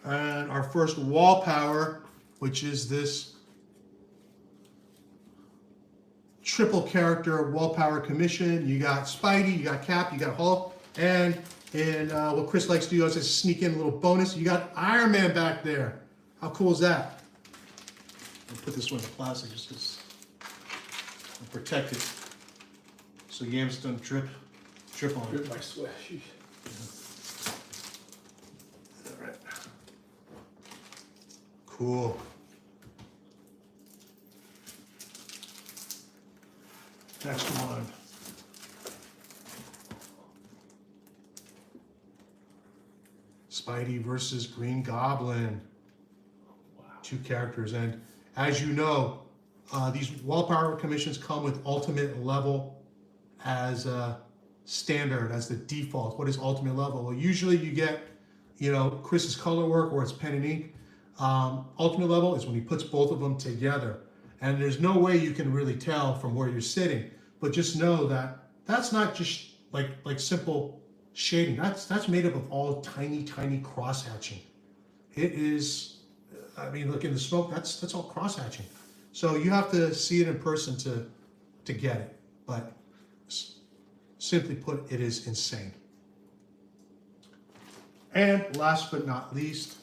And our first wall power, which is this triple character wall power commission. You got Spidey, you got Cap, you got Hulk, and what Chris likes to do is just sneak in a little bonus. You got Iron Man back there. How cool is that? I'll put this one in plastic just to protect it, so yams don't drip on it. Drip my sweat. All right. Cool. Next one. Spidey versus Green Goblin. Wow. Two characters, and as you know, these wall power commissions come with ultimate level as standard, as the default. What is ultimate level? Well, usually you get, Chris's color work or it's pen and ink. Ultimate level is when he puts both of them together. And there's no way you can really tell from where you're sitting, but just know that that's not just like simple shading. That's made up of all tiny cross hatching. It is, look in the smoke, that's all cross hatching. So you have to see it in person to get it. But simply put, it is insane. And last but not least,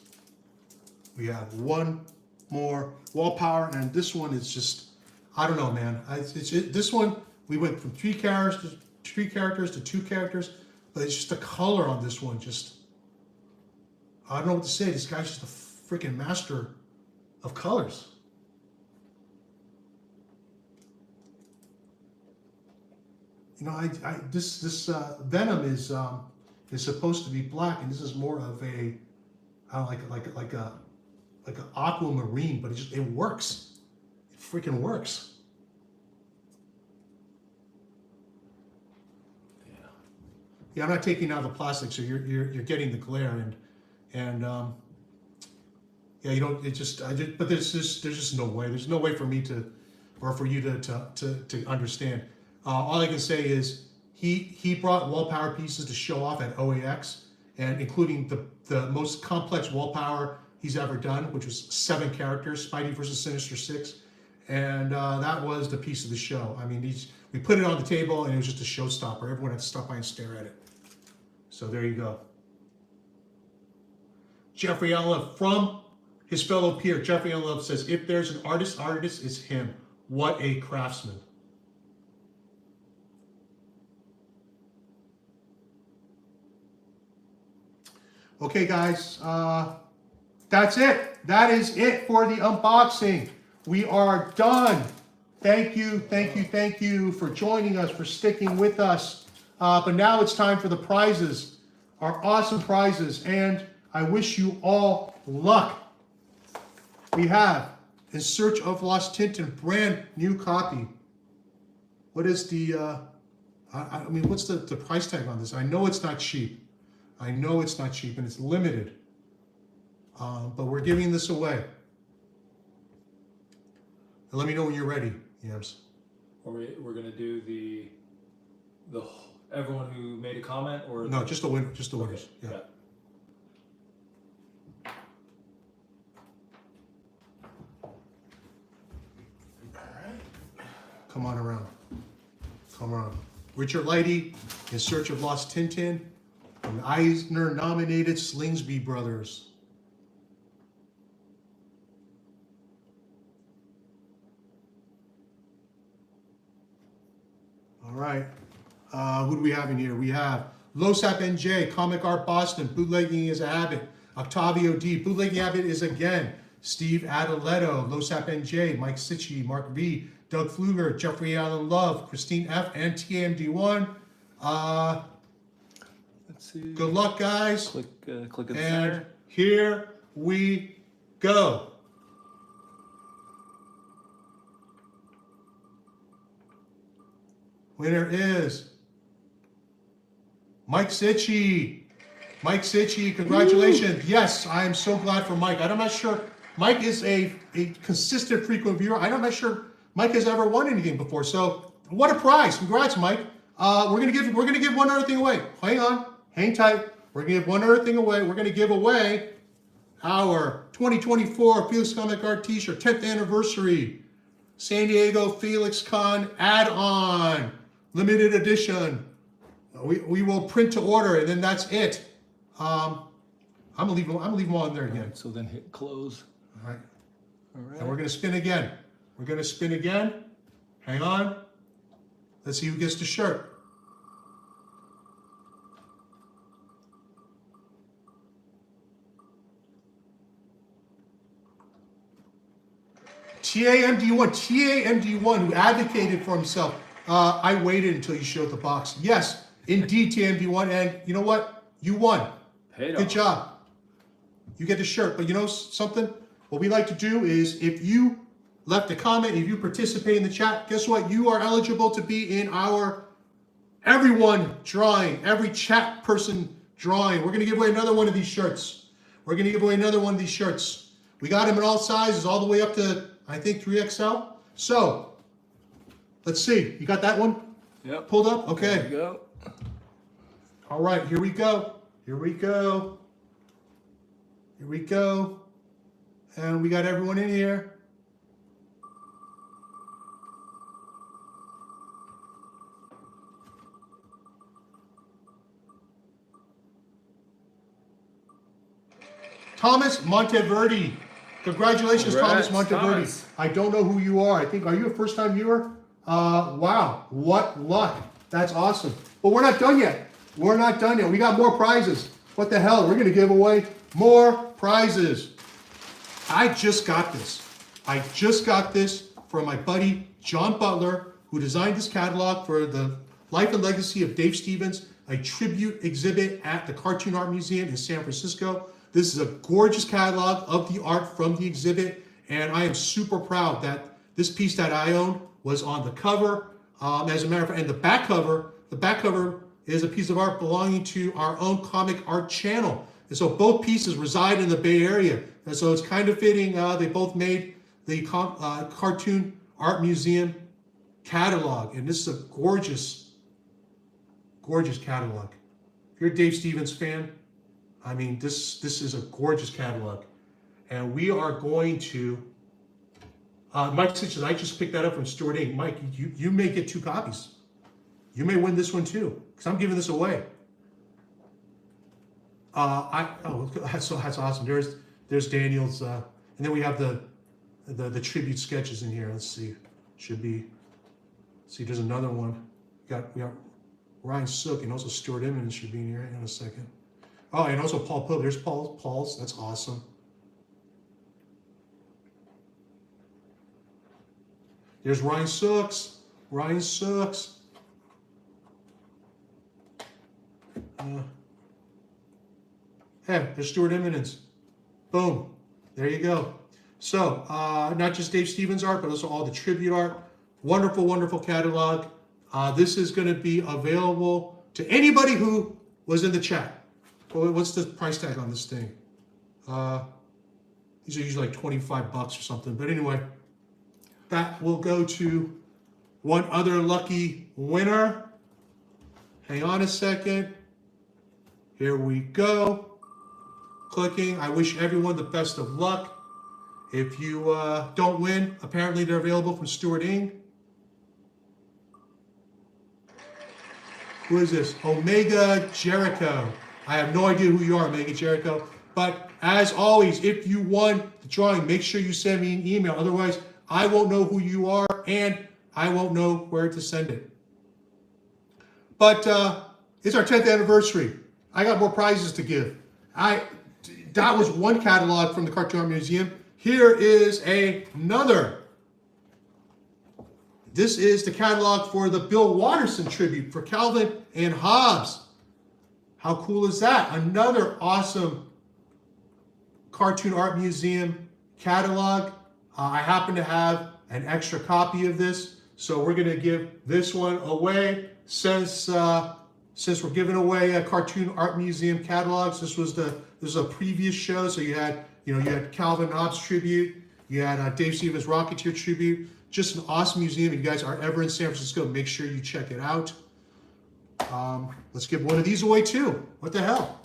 we have one more wall power, and this one is just, I don't know, man. This one, we went from three characters to two characters, but it's just the color on this one. Just, I don't know what to say. This guy's just a freaking master of colors. This Venom is supposed to be black, and this is more of a, I don't know, like an aquamarine, but it works. It freaking works. Yeah, I'm not taking out the plastic, so you're getting the glare, and yeah, you don't. But there's just no way. There's no way for me to, or for you to understand. All I can say is he brought wall power pieces to show off at OAX, and including the most complex wall power he's ever done, which was 7 characters, Spidey versus Sinister Six, and that was the piece of the show. We put it on the table, and it was just a showstopper. Everyone had to stop by and stare at it. So there you go. Jeffrey Allen from his fellow peer, Jeffrey Allen says, if there's an artist is him. What a craftsman. Okay, guys, that's it. That is it for the unboxing. We are done. Thank you for joining us, for sticking with us. But now it's time for the prizes, our awesome prizes, and I wish you all luck. We have In Search of Lost Tintin, brand new copy. What is the, I mean, what's the price tag on this? I know it's not cheap. I know it's not cheap and it's limited. But we're giving this away. And let me know when you're ready, Yams. We're gonna do the everyone who made a comment, or No, just the winner, just the winners. Okay. Yeah. Come on around. Come around. Richard Leidy, In Search of Lost Tintin, from the Eisner-nominated Slingsby Brothers. All right. Who do we have in here? We have Losap NJ, Comic Art Boston, Bootlegging is a Habit. Octavio D, Bootlegging Habit is again. Steve Adeletto, Losap NJ, Mike Sitchy, Mark V, Doug Fluger, Jeffrey Allen Love, Christine F, and TMD1. Let's see. Good luck, guys. Click in the And center. here we go. Winner is Mike Sitchy. Mike Sitchy, congratulations. Woo! Yes, I am so glad for Mike. I'm not sure. Mike is a consistent, frequent viewer. I'm not sure Mike has ever won anything before. So what a prize. Congrats, Mike. We're gonna give one other thing away. Hang on. Hang tight. We're gonna give one other thing away. We're gonna give away our 2024 Felix Comic Art T-shirt, 10th anniversary, San Diego Felix Con add-on, limited edition. We will print to order, and then that's it. I'm gonna leave them on there again. Alright, so then hit close. All right. All right. And we're gonna spin again. We're gonna spin again. Hang on. Let's see who gets the shirt. TAMD1, who advocated for himself. I waited until you showed the box. Yes, indeed, TAMD1, and you know what? You won. Paid Good off. job. You get the shirt, but you know something? What we like to do is, if you left a comment, if you participate in the chat, guess what? You are eligible to be in our everyone drawing, every chat person drawing. We're gonna give away another one of these shirts. We're gonna give away another one of these shirts. We got them in all sizes, all the way up to, I think, 3XL. So, let's see. You got that one Yep. pulled up? There Okay. we go. All right, here we go. Here we go. Here we go. And we got everyone in here. Thomas Monteverdi. Congratulations, Congrats, Thomas Monteverdi. Thomas. I don't know who you are. Are you a first-time viewer? Wow, what luck. That's awesome. But we're not done yet. We're not done yet. We got more prizes. What the hell? We're going to give away more prizes. I just got this. I just got this from my buddy, John Butler, who designed this catalog for the Life and Legacy of Dave Stevens, a tribute exhibit at the Cartoon Art Museum in San Francisco. This is a gorgeous catalog of the art from the exhibit, and I am super proud that this piece that I own was on the cover. As a matter of fact, and the back cover is a piece of art belonging to our own comic art channel. And so both pieces reside in the Bay Area. And so it's kind of fitting. They both made the Cartoon Art Museum catalog. And this is a gorgeous, gorgeous catalog. If you're a Dave Stevens fan, I mean, this is a gorgeous catalog. And we are going to, Mike says, I just picked that up from Stuart Inc. Mike, you may get 2 copies. You may win this one too, because I'm giving this away. That's awesome. There's Daniel's, and then we have the tribute sketches in here. Let's see, should be. See, there's another one. We got Ryan Sook and also Stuart Emmons should be in here. Hang on a second. Oh, and also Paul Pope. There's Paul's. That's awesome. There's Ryan Sooks. Ryan Sooks. Hey, there's Stuart Immonens. Boom. There you go. So, not just Dave Stevens art, but also all the tribute art. Wonderful, wonderful catalog. This is going to be available to anybody who was in the chat. Well, what's the price tag on this thing? These are usually like $25 or something. But anyway, that will go to one other lucky winner. Hang on a second. Here we go. Clicking. I wish everyone the best of luck. If you don't win, apparently they're available from Stuart Ing. Who is this? Omega Jericho. I have no idea who you are, Omega Jericho. But as always, if you won the drawing, make sure you send me an email. Otherwise, I won't know who you are and I won't know where to send it. But it's our 10th anniversary. I got more prizes to give. That was one catalog from the Cartoon Art Museum. Here is another. This is the catalog for the Bill Watterson tribute for Calvin and Hobbes. How cool is that? Another awesome Cartoon Art Museum catalog. I happen to have an extra copy of this, so we're going to give this one away. Since we're giving away Cartoon Art Museum catalogs, this was a previous show, so you had Calvin and Hobbes tribute, you had Dave Stevens Rocketeer tribute. Just an awesome museum. If you guys are ever in San Francisco, make sure you check it out. Let's give one of these away too. What the hell?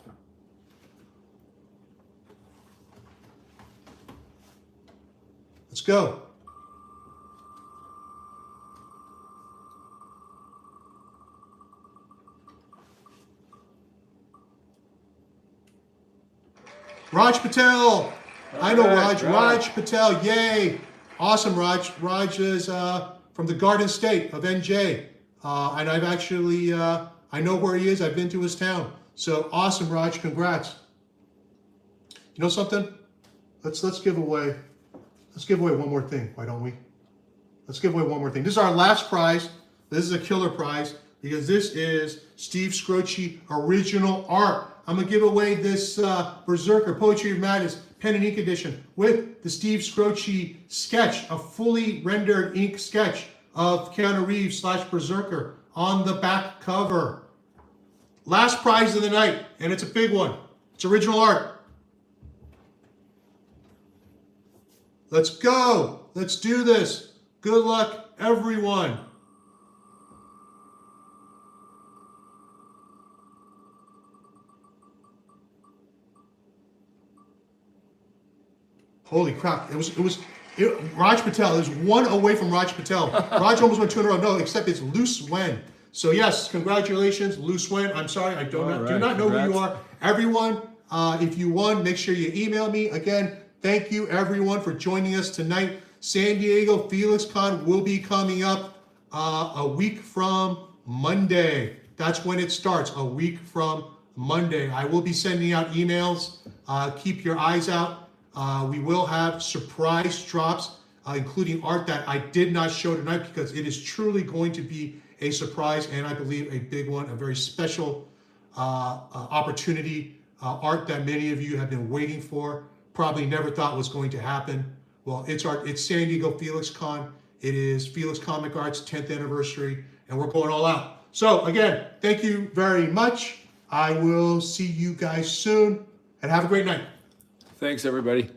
Let's go. Raj Patel. I know Raj. Raj Patel. Yay. Awesome, Raj. Raj is from the Garden State of NJ. And I've actually, I know where he is. I've been to his town. So awesome, Raj. Congrats. You know something? Let's give away one more thing. Why don't we? Let's give away one more thing. This is our last prize. This is a killer prize because this is Steve Scroce original art. I'm going to give away this Berserker Poetry of Madness pen and ink edition with the Steve Scroce sketch, a fully rendered ink sketch of Keanu Reeves / Berserker on the back cover. Last prize of the night, and it's a big one. It's original art. Let's go. Let's do this. Good luck, everyone. Holy crap. Raj Patel. It was one away from Raj Patel. Raj almost went 2 in a row. No, except it's Loose Wen. So yes, congratulations, Loose Wen. I'm sorry, I do not know who you are. Everyone, if you won, make sure you email me. Again, thank you everyone for joining us tonight. San Diego Felix Con will be coming up a week from Monday. That's when it starts, a week from Monday. I will be sending out emails. Keep your eyes out. We will have surprise drops, including art that I did not show tonight because it is truly going to be a surprise and I believe a big one, a very special opportunity, art that many of you have been waiting for, probably never thought was going to happen. Well, it's San Diego Felix Con. It is Felix Comic Arts 10th anniversary and we're going all out. So again, thank you very much. I will see you guys soon and have a great night. Thanks, everybody.